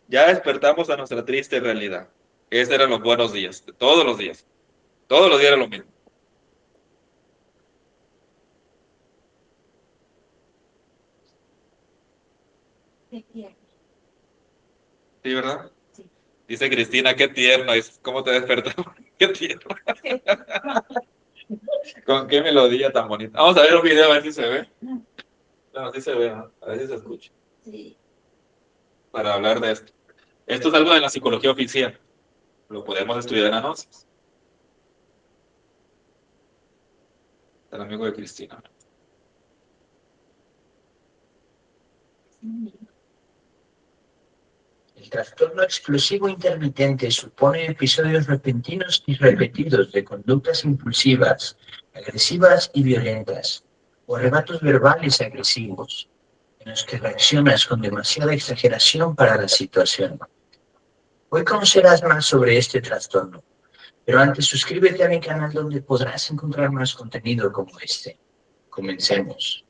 ya despertamos a nuestra triste realidad. Esos eran los buenos días, todos los días. Todos los días era lo mismo. Qué tierno. Sí, ¿verdad? Sí. Dice Cristina, qué tierno. Dice, ¿cómo te despertó? Qué tierno. Con qué melodía tan bonita. Vamos a ver un video a ver si se ve. No, sí se ve, ¿no? A ver si se escucha. Sí. Para hablar de esto. Esto es algo de la psicología oficial. Lo podemos estudiar en ANOSIS. El amigo de Cristina. El trastorno explosivo intermitente supone episodios repentinos y repetidos de conductas impulsivas, agresivas y violentas, o arrebatos verbales agresivos, en los que reaccionas con demasiada exageración para la situación. Hoy conocerás más sobre este trastorno, pero antes suscríbete a mi canal donde podrás encontrar más contenido como este. Comencemos.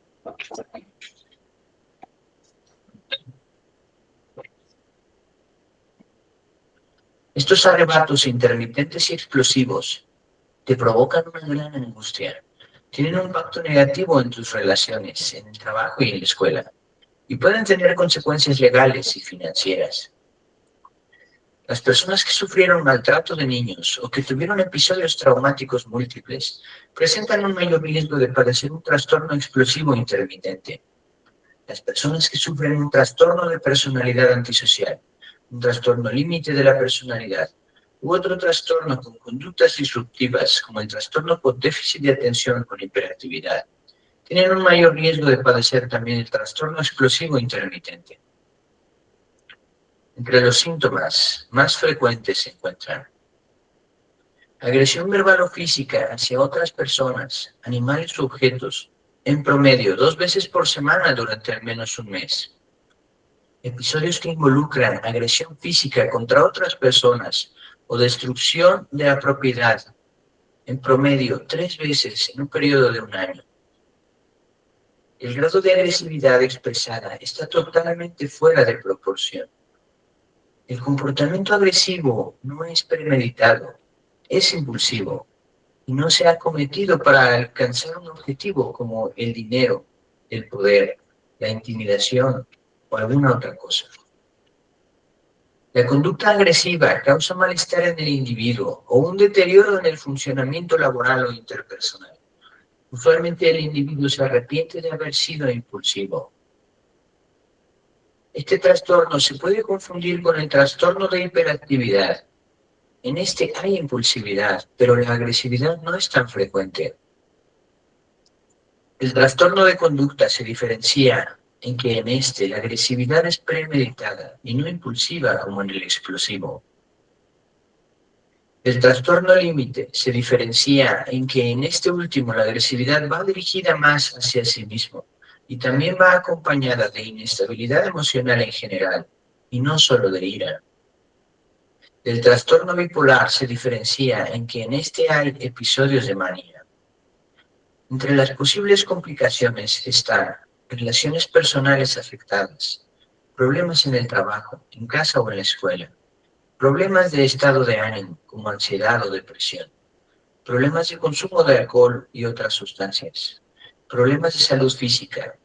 Estos arrebatos intermitentes y explosivos te provocan una gran angustia. Tienen un impacto negativo en tus relaciones, en el trabajo y en la escuela, y pueden tener consecuencias legales y financieras. Las personas que sufrieron maltrato de niños o que tuvieron episodios traumáticos múltiples presentan un mayor riesgo de padecer un trastorno explosivo intermitente. Las personas que sufren un trastorno de personalidad antisocial, un trastorno límite de la personalidad, u otro trastorno con conductas disruptivas, como el trastorno por déficit de atención con hiperactividad, tienen un mayor riesgo de padecer también el trastorno explosivo intermitente. Entre los síntomas más frecuentes se encuentran agresión verbal o física hacia otras personas, animales u objetos, en promedio 2 veces por semana durante al menos un mes. Episodios que involucran agresión física contra otras personas o destrucción de la propiedad, en promedio 3 veces en un periodo de un año. El grado de agresividad expresada está totalmente fuera de proporción. El comportamiento agresivo no es premeditado, es impulsivo y no se ha cometido para alcanzar un objetivo como el dinero, el poder, la intimidación o alguna otra cosa. La conducta agresiva causa malestar en el individuo o un deterioro en el funcionamiento laboral o interpersonal. Usualmente el individuo se arrepiente de haber sido impulsivo. Este trastorno se puede confundir con el trastorno de hiperactividad. En este hay impulsividad, pero la agresividad no es tan frecuente. El trastorno de conducta se diferencia en que en este la agresividad es premeditada y no impulsiva como en el explosivo. El trastorno límite se diferencia en que en este último la agresividad va dirigida más hacia sí mismo y también va acompañada de inestabilidad emocional en general y no solo de ira. El trastorno bipolar se diferencia en que en este hay episodios de manía. Entre las posibles complicaciones están relaciones personales afectadas, problemas en el trabajo, en casa o en la escuela, problemas de estado de ánimo como ansiedad o depresión, problemas de consumo de alcohol y otras sustancias, problemas de salud física,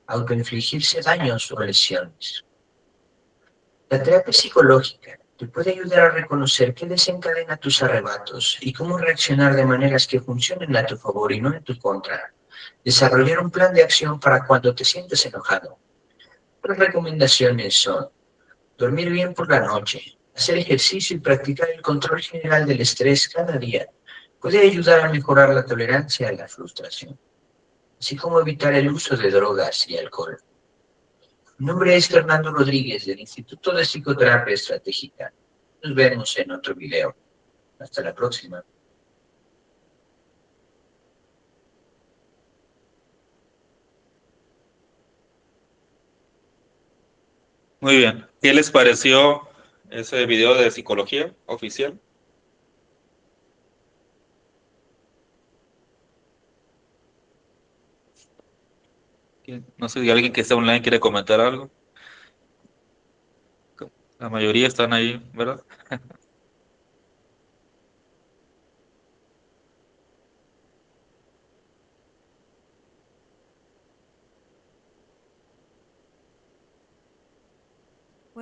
autoinfligirse daños o lesiones. La terapia psicológica te puede ayudar a reconocer qué desencadena tus arrebatos y cómo reaccionar de maneras que funcionen a tu favor y no en tu contra. Desarrollar un plan de acción para cuando te sientes enojado. Otras recomendaciones son dormir bien por la noche, hacer ejercicio y practicar el control general del estrés cada día. Puede ayudar a mejorar la tolerancia a la frustración, así como evitar el uso de drogas y alcohol. Mi nombre es Fernando Rodríguez del Instituto de Psicoterapia Estratégica. Nos vemos en otro video. Hasta la próxima. Muy bien. ¿Qué les pareció ese video de psicología oficial? No sé si alguien que está online quiere comentar algo. La mayoría están ahí, ¿verdad?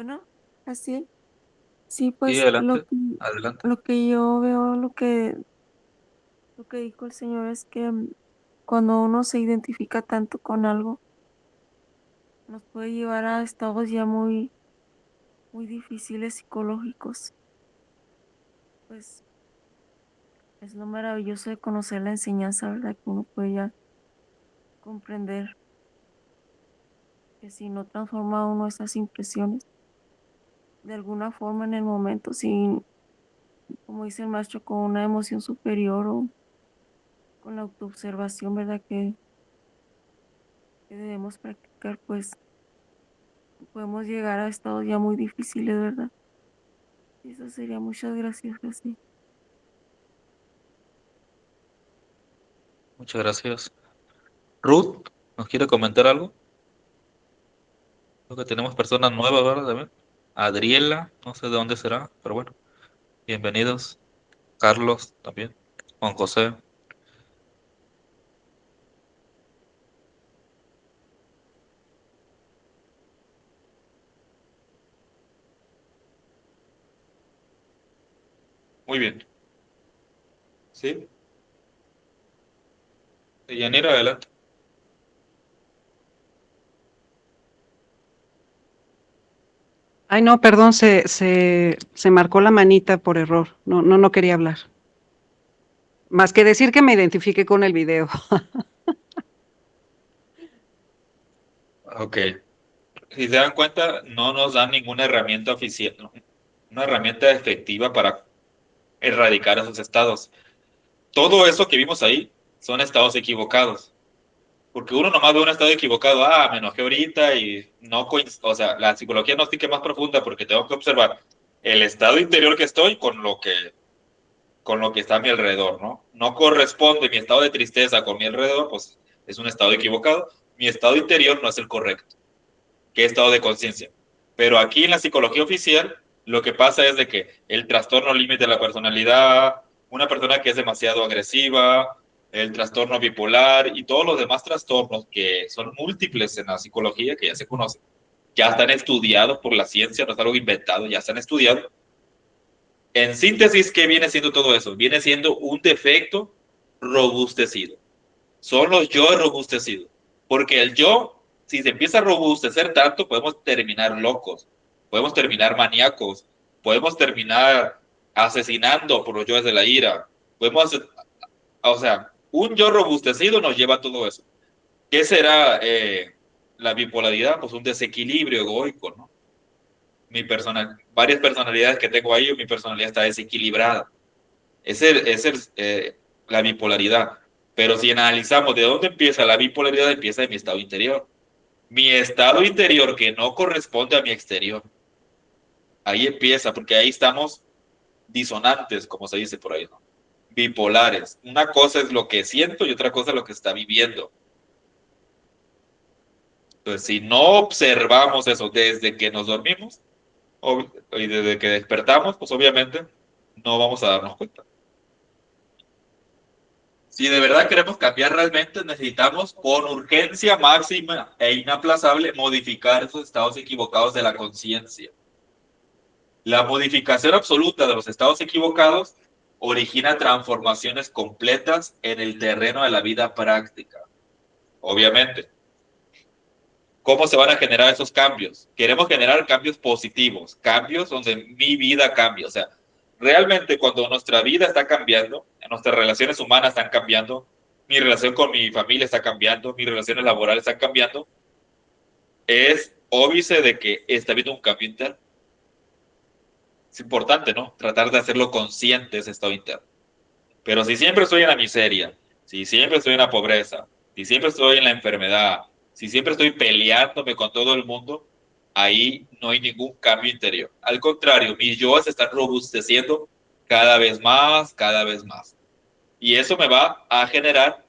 Bueno, así. Sí, Sí, pues adelante, adelante. lo que yo veo, lo que dijo el Señor es que cuando uno se identifica tanto con algo, nos puede llevar a estados ya muy difíciles psicológicos. Pues es lo maravilloso de conocer la enseñanza, ¿verdad? Que uno puede ya comprender que si no transforma uno esas impresiones de alguna forma en el momento, sin, como dice el maestro, con una emoción superior o con la autoobservación, ¿verdad? Que debemos practicar, pues podemos llegar a estados ya muy difíciles, ¿verdad? Y eso sería muchas gracias, así. Muchas gracias. Ruth, ¿nos quiere comentar algo? Creo que tenemos personas nuevas, ¿verdad? También. Adriela, no sé de dónde será, pero bueno, bienvenidos. Carlos también. Juan José. Muy bien. ¿Sí? Yanira, adelante. Ay, no, perdón, se marcó la manita por error. No quería hablar. Más que decir que me identifique con el video. Ok. Si se dan cuenta, no nos dan ninguna herramienta oficial, ¿no? Una herramienta efectiva para erradicar esos estados. Todo eso que vimos ahí son estados equivocados. Porque uno nomás ve un estado equivocado, me enojé ahorita y no o sea, la psicología no es que más profunda porque tengo que observar el estado interior que estoy con lo que está a mi alrededor, ¿no? No corresponde mi estado de tristeza con mi alrededor, pues es un estado equivocado. Mi estado interior no es el correcto, que es estado de conciencia. Pero aquí en la psicología oficial, lo que pasa es de que el trastorno límite de la personalidad, una persona que es demasiado agresiva, el trastorno bipolar y todos los demás trastornos que son múltiples en la psicología, que ya se conocen, ya están estudiados por la ciencia, no es algo inventado, ya están estudiados. En síntesis, ¿qué viene siendo todo eso? Viene siendo un defecto robustecido. Son los yo robustecidos. Porque el yo, si se empieza a robustecer tanto, podemos terminar locos, podemos terminar maníacos, podemos terminar asesinando por los yoes de la ira. Podemos, o sea, un yo robustecido nos lleva a todo eso. ¿Qué será la bipolaridad? Pues un desequilibrio egoico, ¿no? Varias personalidades que tengo ahí, mi personalidad está desequilibrada. Es la bipolaridad. Pero si analizamos de dónde empieza la bipolaridad, empieza en mi estado interior. Mi estado interior que no corresponde a mi exterior. Ahí empieza, porque ahí estamos disonantes, como se dice por ahí, ¿no? Bipolares. Una cosa es lo que siento y otra cosa es lo que está viviendo. Entonces, si no observamos eso desde que nos dormimos y desde que despertamos, pues obviamente no vamos a darnos cuenta. Si de verdad queremos cambiar realmente, necesitamos con urgencia máxima e inaplazable modificar esos estados equivocados de la conciencia. La modificación absoluta de los estados equivocados origina transformaciones completas en el terreno de la vida práctica. Obviamente. ¿Cómo se van a generar esos cambios? Queremos generar cambios positivos, cambios donde mi vida cambie. O sea, realmente cuando nuestra vida está cambiando, nuestras relaciones humanas están cambiando, mi relación con mi familia está cambiando, mis relaciones laborales están cambiando, es óbice de que está habiendo un cambio interno. Es importante, ¿no? Tratar de hacerlo consciente ese estado interno. Pero si siempre estoy en la miseria, si siempre estoy en la pobreza, si siempre estoy en la enfermedad, si siempre estoy peleándome con todo el mundo, ahí no hay ningún cambio interior. Al contrario, mis yo se están robusteciendo cada vez más, cada vez más. Y eso me va a generar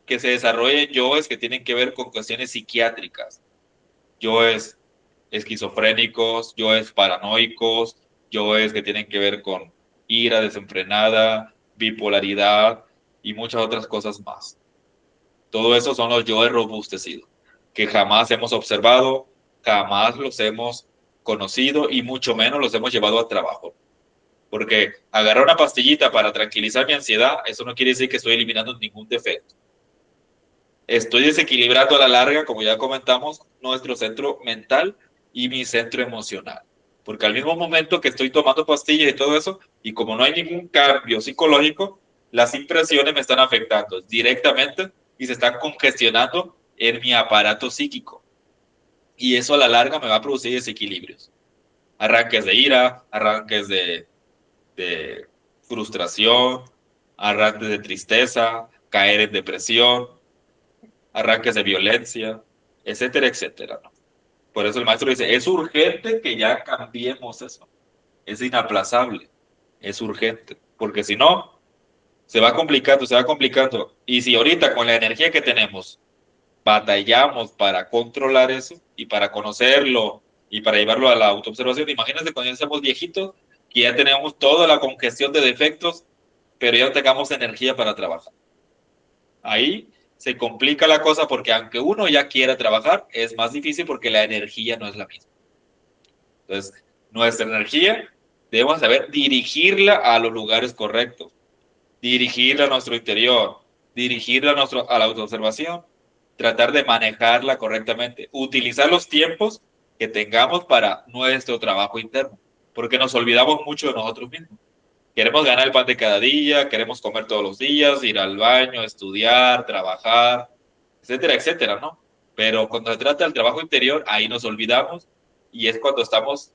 que se desarrollen yoes que tienen que ver con cuestiones psiquiátricas, yoes esquizofrénicos, yoes paranoicos, yoes que tienen que ver con ira desenfrenada, bipolaridad y muchas otras cosas más. Todo eso son los yoes robustecidos, que jamás hemos observado, jamás los hemos conocido y mucho menos los hemos llevado al trabajo. Porque agarrar una pastillita para tranquilizar mi ansiedad, eso no quiere decir que estoy eliminando ningún defecto. Estoy desequilibrando a la larga, como ya comentamos, nuestro centro mental y mi centro emocional. Porque al mismo momento que estoy tomando pastillas y todo eso, y como no hay ningún cambio psicológico, las impresiones me están afectando directamente y se están congestionando en mi aparato psíquico. Y eso a la larga me va a producir desequilibrios. Arranques de ira, arranques de frustración, arranques de tristeza, caer en depresión, arranques de violencia, etcétera, etcétera, ¿no? Por eso el maestro dice, es urgente que ya cambiemos eso. Es inaplazable, es urgente, porque si no, se va complicando, se va complicando. Y si ahorita con la energía que tenemos batallamos para controlar eso y para conocerlo y para llevarlo a la autoobservación, imagínense cuando ya seamos viejitos, que ya tenemos toda la congestión de defectos, pero ya no tengamos energía para trabajar. Ahí se complica la cosa porque aunque uno ya quiera trabajar, es más difícil porque la energía no es la misma. Entonces, nuestra energía debemos saber dirigirla a los lugares correctos, dirigirla a nuestro interior, dirigirla a la autoobservación, tratar de manejarla correctamente, utilizar los tiempos que tengamos para nuestro trabajo interno, porque nos olvidamos mucho de nosotros mismos. Queremos ganar el pan de cada día, queremos comer todos los días, ir al baño, estudiar, trabajar, etcétera, etcétera, ¿no? Pero cuando se trata del trabajo interior, ahí nos olvidamos y es cuando estamos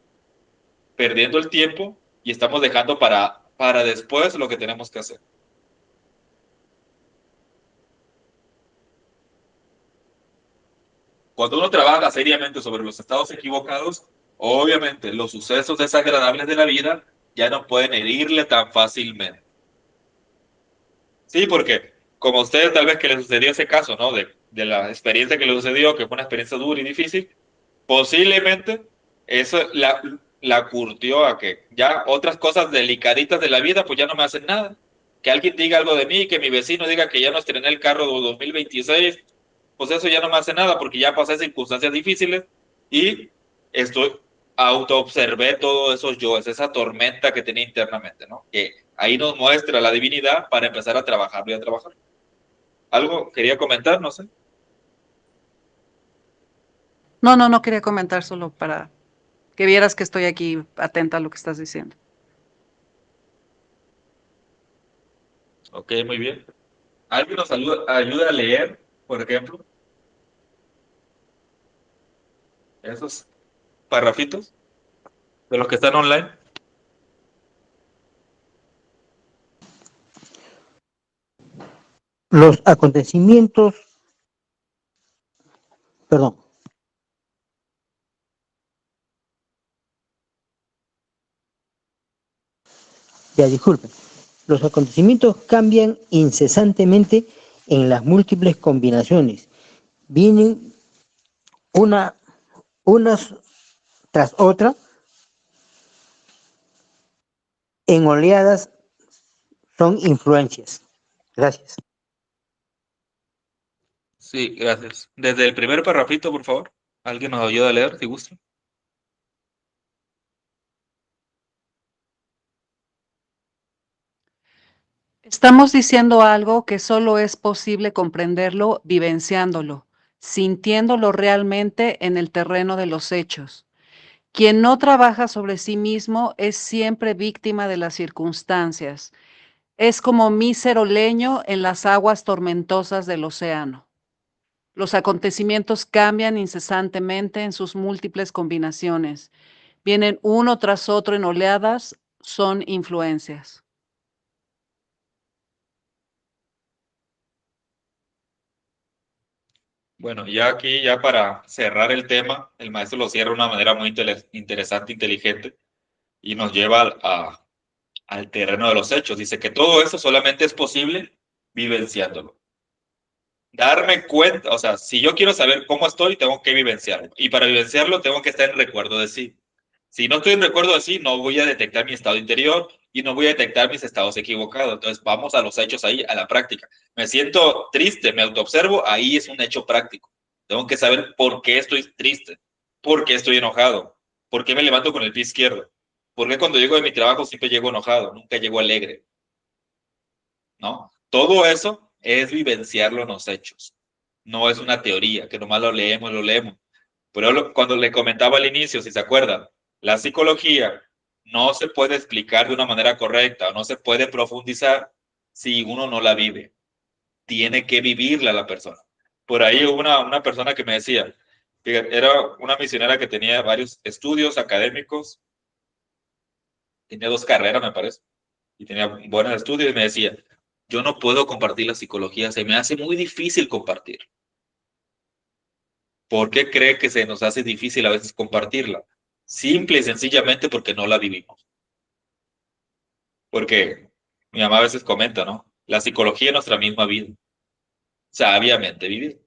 perdiendo el tiempo y estamos dejando para después lo que tenemos que hacer. Cuando uno trabaja seriamente sobre los estados equivocados, obviamente los sucesos desagradables de la vida ya no pueden herirle tan fácilmente. Sí, porque como a ustedes tal vez que les sucedió ese caso, ¿no? De la experiencia que les sucedió, que fue una experiencia dura y difícil, posiblemente eso la curtió a que ya otras cosas delicaditas de la vida pues ya no me hacen nada. Que alguien diga algo de mí, que mi vecino diga que ya no estrené el carro de 2026, pues eso ya no me hace nada porque ya pasé circunstancias difíciles y autoobservé todos esos yoes, esa tormenta que tenía internamente, ¿no? Que ahí nos muestra la divinidad para empezar a trabajarlo y a trabajar. ¿Algo quería comentar? No sé. No quería comentar, solo para que vieras que estoy aquí atenta a lo que estás diciendo. Ok, muy bien. ¿Alguien nos ayuda a leer, por ejemplo, esos parrafitos de los que están online? Los acontecimientos, perdón. Ya, disculpen. Los acontecimientos cambian incesantemente en las múltiples combinaciones. Vienen unas tras otra en oleadas, son influencias. Gracias. Sí, gracias. Desde el primer parrafito, por favor. ¿Alguien nos ayuda a leer, si gusta? Estamos diciendo algo que solo es posible comprenderlo vivenciándolo, sintiéndolo realmente en el terreno de los hechos. Quien no trabaja sobre sí mismo es siempre víctima de las circunstancias. Es como mísero leño en las aguas tormentosas del océano. Los acontecimientos cambian incesantemente en sus múltiples combinaciones. Vienen uno tras otro en oleadas, son influencias. Bueno, ya aquí, ya para cerrar el tema, el maestro lo cierra de una manera muy interesante, inteligente, y nos lleva al terreno de los hechos. Dice que todo eso solamente es posible vivenciándolo. Darme cuenta, o sea, si yo quiero saber cómo estoy, tengo que vivenciarlo. Y para vivenciarlo, tengo que estar en recuerdo de sí. Si no estoy en recuerdo de sí, no voy a detectar mi estado interior y no voy a detectar mis estados equivocados. Entonces, vamos a los hechos ahí, a la práctica. Me siento triste, me autoobservo, ahí es un hecho práctico. Tengo que saber por qué estoy triste, por qué estoy enojado, ¿Por qué me levanto con el pie izquierdo? ¿Por qué cuando llego de mi trabajo siempre llego enojado, nunca llego alegre? ¿No? Todo eso es vivenciarlo en los hechos. No es una teoría, que nomás lo leemos, lo leemos. Pero cuando le comentaba al inicio, si se acuerdan, la psicología no se puede explicar de una manera correcta, o no se puede profundizar si uno no la vive. Tiene que vivirla la persona. Por ahí hubo una persona que me decía, fíjate, era una misionera que tenía varios estudios académicos, tenía 2 carreras, me parece, y tenía buenos estudios, y me decía, yo no puedo compartir la psicología, se me hace muy difícil compartir. ¿Por qué cree que se nos hace difícil a veces compartirla? Simple y sencillamente porque no la vivimos. Porque mi mamá a veces comenta, ¿no? La psicología es nuestra misma vida, sabiamente vivir.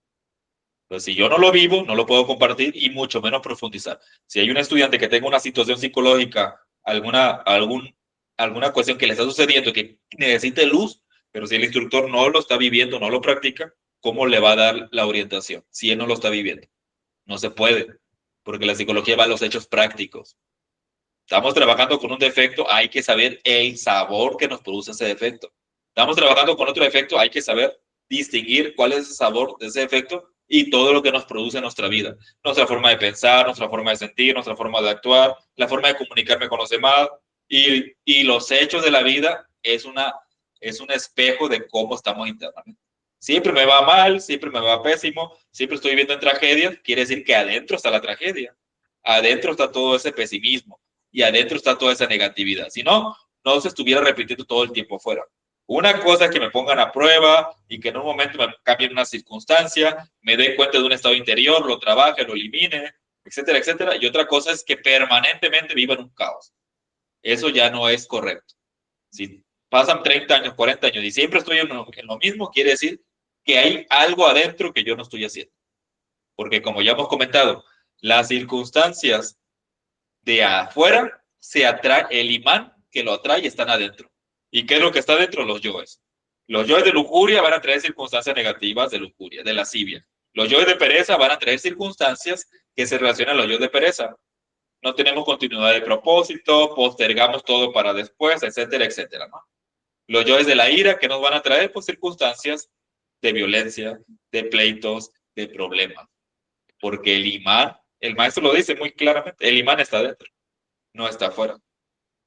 Pues si yo no lo vivo, no lo puedo compartir y mucho menos profundizar. Si hay un estudiante que tenga una situación psicológica, alguna cuestión que le está sucediendo que necesite luz, pero si el instructor no lo está viviendo, no lo practica, ¿cómo le va a dar la orientación si él no lo está viviendo? No se puede, porque la psicología va a los hechos prácticos. Estamos trabajando con un defecto, hay que saber el sabor que nos produce ese defecto. Estamos trabajando con otro defecto, hay que saber distinguir cuál es el sabor de ese defecto y todo lo que nos produce en nuestra vida. Nuestra forma de pensar, nuestra forma de sentir, nuestra forma de actuar, la forma de comunicarme con los demás y los hechos de la vida es un espejo de cómo estamos internamente. Siempre me va mal, siempre me va pésimo, siempre estoy viviendo en tragedias, quiere decir que adentro está la tragedia. Adentro está todo ese pesimismo y adentro está toda esa negatividad. Si no, no se estuviera repitiendo todo el tiempo fuera. Una cosa es que me pongan a prueba y que en un momento me cambien una circunstancia, me dé cuenta de un estado interior, lo trabaje, lo elimine, etcétera, etcétera. Y otra cosa es que permanentemente viva en un caos. Eso ya no es correcto. Si pasan 30 años, 40 años y siempre estoy en lo mismo, quiere decir que hay algo adentro que yo no estoy haciendo. Porque como ya hemos comentado, las circunstancias de afuera se atrae, el imán que lo atrae están adentro. ¿Y qué es lo que está adentro? Los yoes. Los yoes de lujuria van a traer circunstancias negativas de lujuria, de lascivia. Los yoes de pereza van a traer circunstancias que se relacionan a los yoes de pereza. No tenemos continuidad de propósito, postergamos todo para después, etcétera, etcétera, ¿no? Los yoes de la ira que nos van a traer pues, circunstancias de violencia, de pleitos, de problemas. Porque el imán, el maestro lo dice muy claramente, el imán está dentro, no está afuera.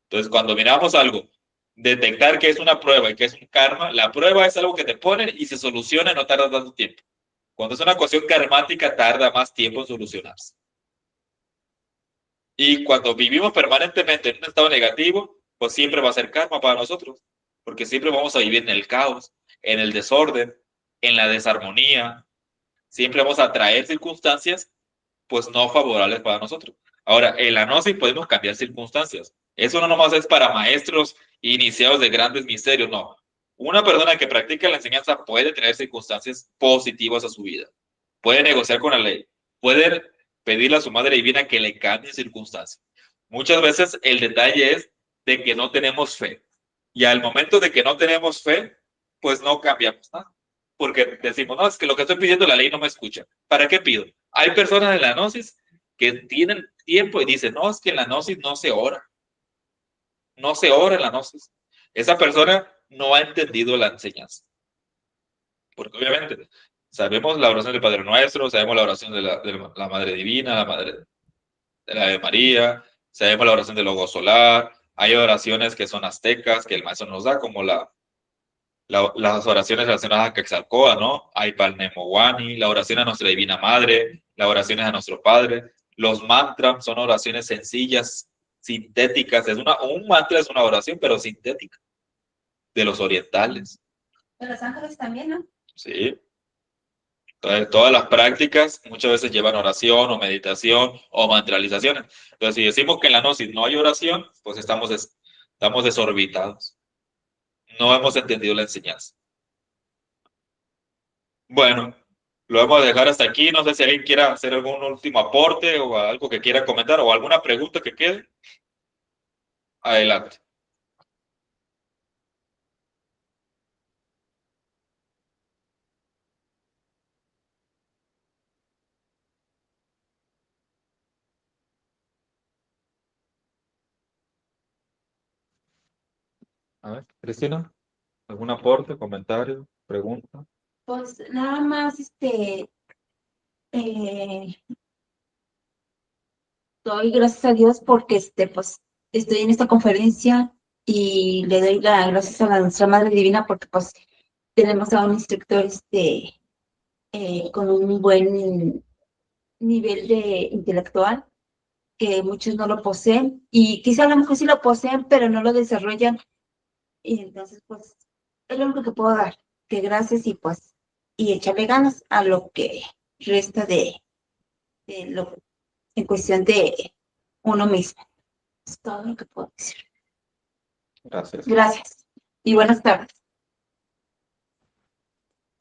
Entonces, cuando miramos algo, detectar que es una prueba y que es un karma, la prueba es algo que te ponen y se soluciona y no tarda tanto tiempo. Cuando es una cuestión karmática, tarda más tiempo en solucionarse. Y cuando vivimos permanentemente en un estado negativo, pues siempre va a ser karma para nosotros, porque siempre vamos a vivir en el caos, en el desorden, en la desarmonía. Siempre vamos a traer circunstancias pues no favorables para nosotros. Ahora, en la gnosis podemos cambiar circunstancias. Eso no nomás es para maestros iniciados de grandes misterios, no. Una persona que practica la enseñanza puede traer circunstancias positivas a su vida. Puede negociar con la ley. Puede pedirle a su madre divina que le cambie circunstancias. Muchas veces el detalle es de que no tenemos fe. Y al momento de que no tenemos fe, pues no cambiamos nada. Porque decimos, no, es que lo que estoy pidiendo la ley no me escucha. ¿Para qué pido? Hay personas en la gnosis que tienen tiempo y dicen, no, es que en la gnosis no se ora. No se ora en la gnosis. Esa persona no ha entendido la enseñanza. Porque obviamente sabemos la oración del Padre Nuestro, sabemos la oración de la Madre Divina, la Madre de la Ave María, sabemos la oración del Logo Solar. Hay oraciones que son aztecas, que el maestro nos da, como las oraciones relacionadas a Quetzalcóatl, ¿no? Hay Palnemowani, la oración a nuestra Divina Madre, las oraciones a nuestro Padre. Los mantras son oraciones sencillas, sintéticas. Un mantra es una oración, pero sintética, de los orientales. De los ángeles también, ¿no? Sí. Entonces, todas las prácticas muchas veces llevan oración o meditación o mantralizaciones. Entonces, si decimos que en la gnosis no hay oración, pues estamos desorbitados. No hemos entendido la enseñanza. Bueno, lo vamos a dejar hasta aquí. No sé si alguien quiera hacer algún último aporte o algo que quiera comentar o alguna pregunta que quede. Adelante. A ver, Cristina, ¿algún aporte, comentario, pregunta? Pues nada más, eh, doy gracias a Dios porque, pues, estoy en esta conferencia y le doy las gracias a nuestra Madre Divina porque, pues, tenemos a un instructor, con un buen nivel de intelectual que muchos no lo poseen y quizá a lo mejor sí lo poseen, pero no lo desarrollan. Y entonces, pues, es lo único que puedo dar, que gracias y pues, y echarle ganas a lo que resta de lo, en cuestión de uno mismo. Es todo lo que puedo decir. Gracias. Gracias y buenas tardes.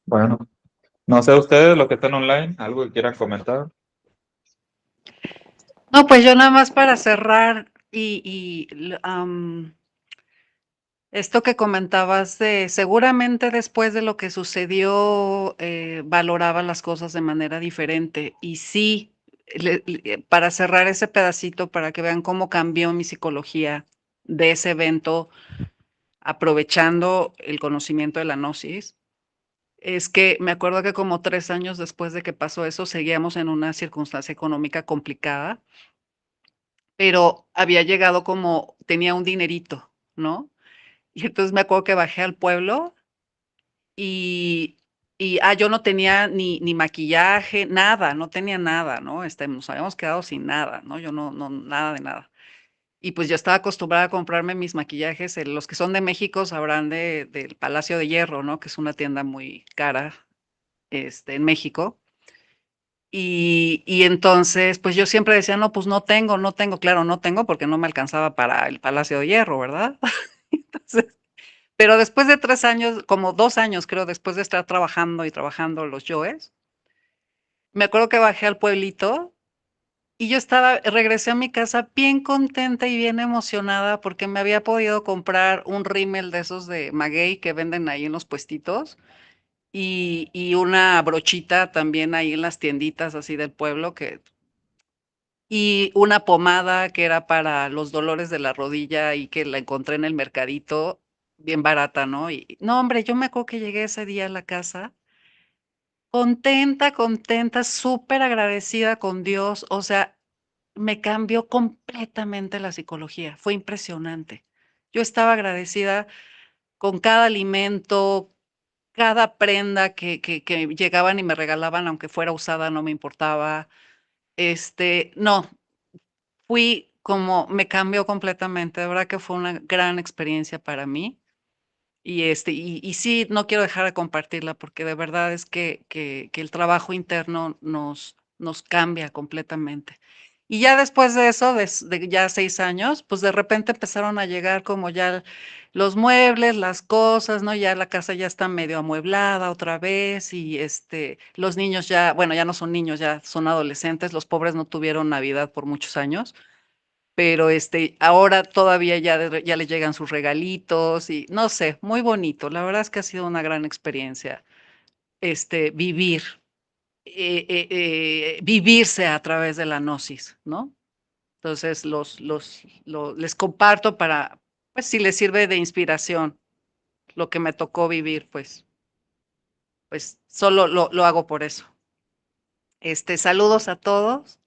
Bueno, no sé ustedes, los que están online, algo que quieran comentar. No, pues yo nada más para cerrar esto que comentabas de seguramente después de lo que sucedió, valoraba las cosas de manera diferente. Y sí, para cerrar ese pedacito, para que vean cómo cambió mi psicología de ese evento, aprovechando el conocimiento de la gnosis, es que me acuerdo que como 3 años después de que pasó eso, seguíamos en una circunstancia económica complicada, pero había llegado como, tenía un dinerito, ¿no? Y entonces me acuerdo que bajé al pueblo y, yo no tenía ni maquillaje, nada, no tenía nada, ¿no? Nos habíamos quedado sin nada, ¿no? Yo no, nada de nada. Y pues yo estaba acostumbrada a comprarme mis maquillajes, los que son de México sabrán del Palacio de Hierro, ¿no? Que es una tienda muy cara, en México. Y entonces, pues yo siempre decía, no, pues no tengo, claro, no tengo porque no me alcanzaba para el Palacio de Hierro, ¿verdad? Entonces, pero después de 3 años, como 2 años creo, después de estar trabajando y trabajando los yoes, me acuerdo que bajé al pueblito y regresé a mi casa bien contenta y bien emocionada porque me había podido comprar un rímel de esos de maguey que venden ahí en los puestitos y una brochita también ahí en las tienditas así del pueblo y una pomada que era para los dolores de la rodilla y que la encontré en el mercadito, bien barata, ¿no? Y no, hombre, yo me acuerdo que llegué ese día a la casa contenta, contenta, súper agradecida con Dios, o sea, me cambió completamente la psicología, fue impresionante. Yo estaba agradecida con cada alimento, cada prenda que llegaban y me regalaban, aunque fuera usada, no me importaba. No, me cambió completamente, de verdad que fue una gran experiencia para mí. Y sí, no quiero dejar de compartirla porque de verdad es que el trabajo interno nos cambia completamente. Y ya después de eso, de ya 6 años, pues de repente empezaron a llegar como ya los muebles, las cosas, ¿no? Ya la casa ya está medio amueblada otra vez y los niños ya, bueno, ya no son niños, ya son adolescentes, los pobres no tuvieron Navidad por muchos años, pero ahora todavía ya le llegan sus regalitos y no sé, muy bonito. La verdad es que ha sido una gran experiencia, vivir, vivirse a través de la gnosis, ¿no? Entonces, les comparto pues si les sirve de inspiración lo que me tocó vivir, pues solo lo hago por eso. Saludos a todos.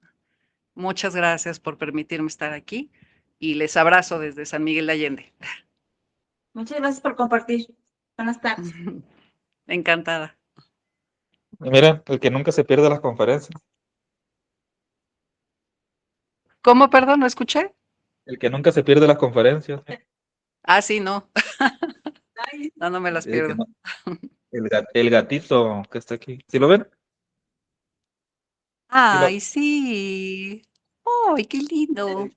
Muchas gracias por permitirme estar aquí y les abrazo desde San Miguel de Allende. Muchas gracias por compartir. Buenas tardes. Encantada. Y miren, el que nunca se pierde las conferencias, ¿Cómo, perdón, no escuché? el que nunca se pierde las conferencias, Ah, sí, no. No me las el, que pierdo. no- el gatito que está aquí, ¿sí lo ven? ¿Sí Ay, sí. ¡Ay, qué lindo!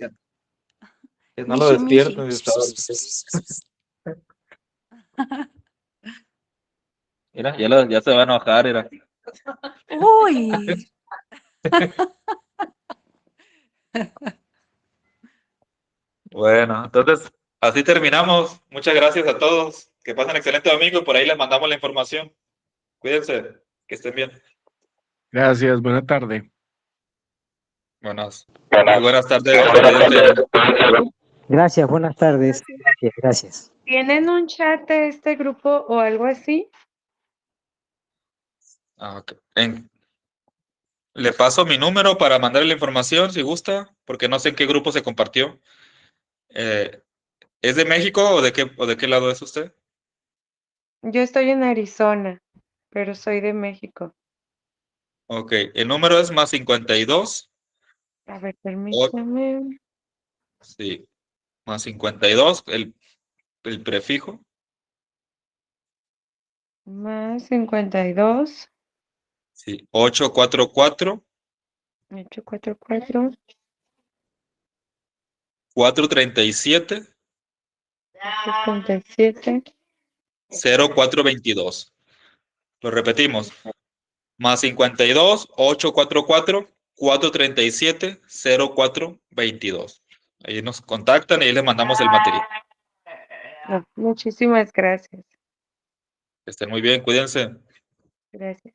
Que no lo Mishi, mishi. despierto y estaba. Mira, ya se va a enojar, era. ¡Uy! Bueno, entonces, así terminamos. Muchas gracias a todos. Que pasen excelente domingo y por ahí les mandamos la información. Cuídense, que estén bien. Gracias, buena tarde. Muy buenas tardes, presidente. Gracias, buenas tardes. Gracias. ¿Tienen un chat de este grupo o algo así? Ok. Le paso mi número para mandarle la información si gusta, porque no sé en qué grupo se compartió. ¿Es de México o de qué lado es usted? Yo estoy en Arizona, pero soy de México. Ok, el número es más 52. A ver, o- permítame. sí, más 52, el prefijo. Más 52, Sí, 844 844, 437 77. 0422. Lo repetimos. Más 52 844 437 0422. Ahí nos contactan y ahí les mandamos el material. No, muchísimas gracias. Que estén muy bien, cuídense. Gracias.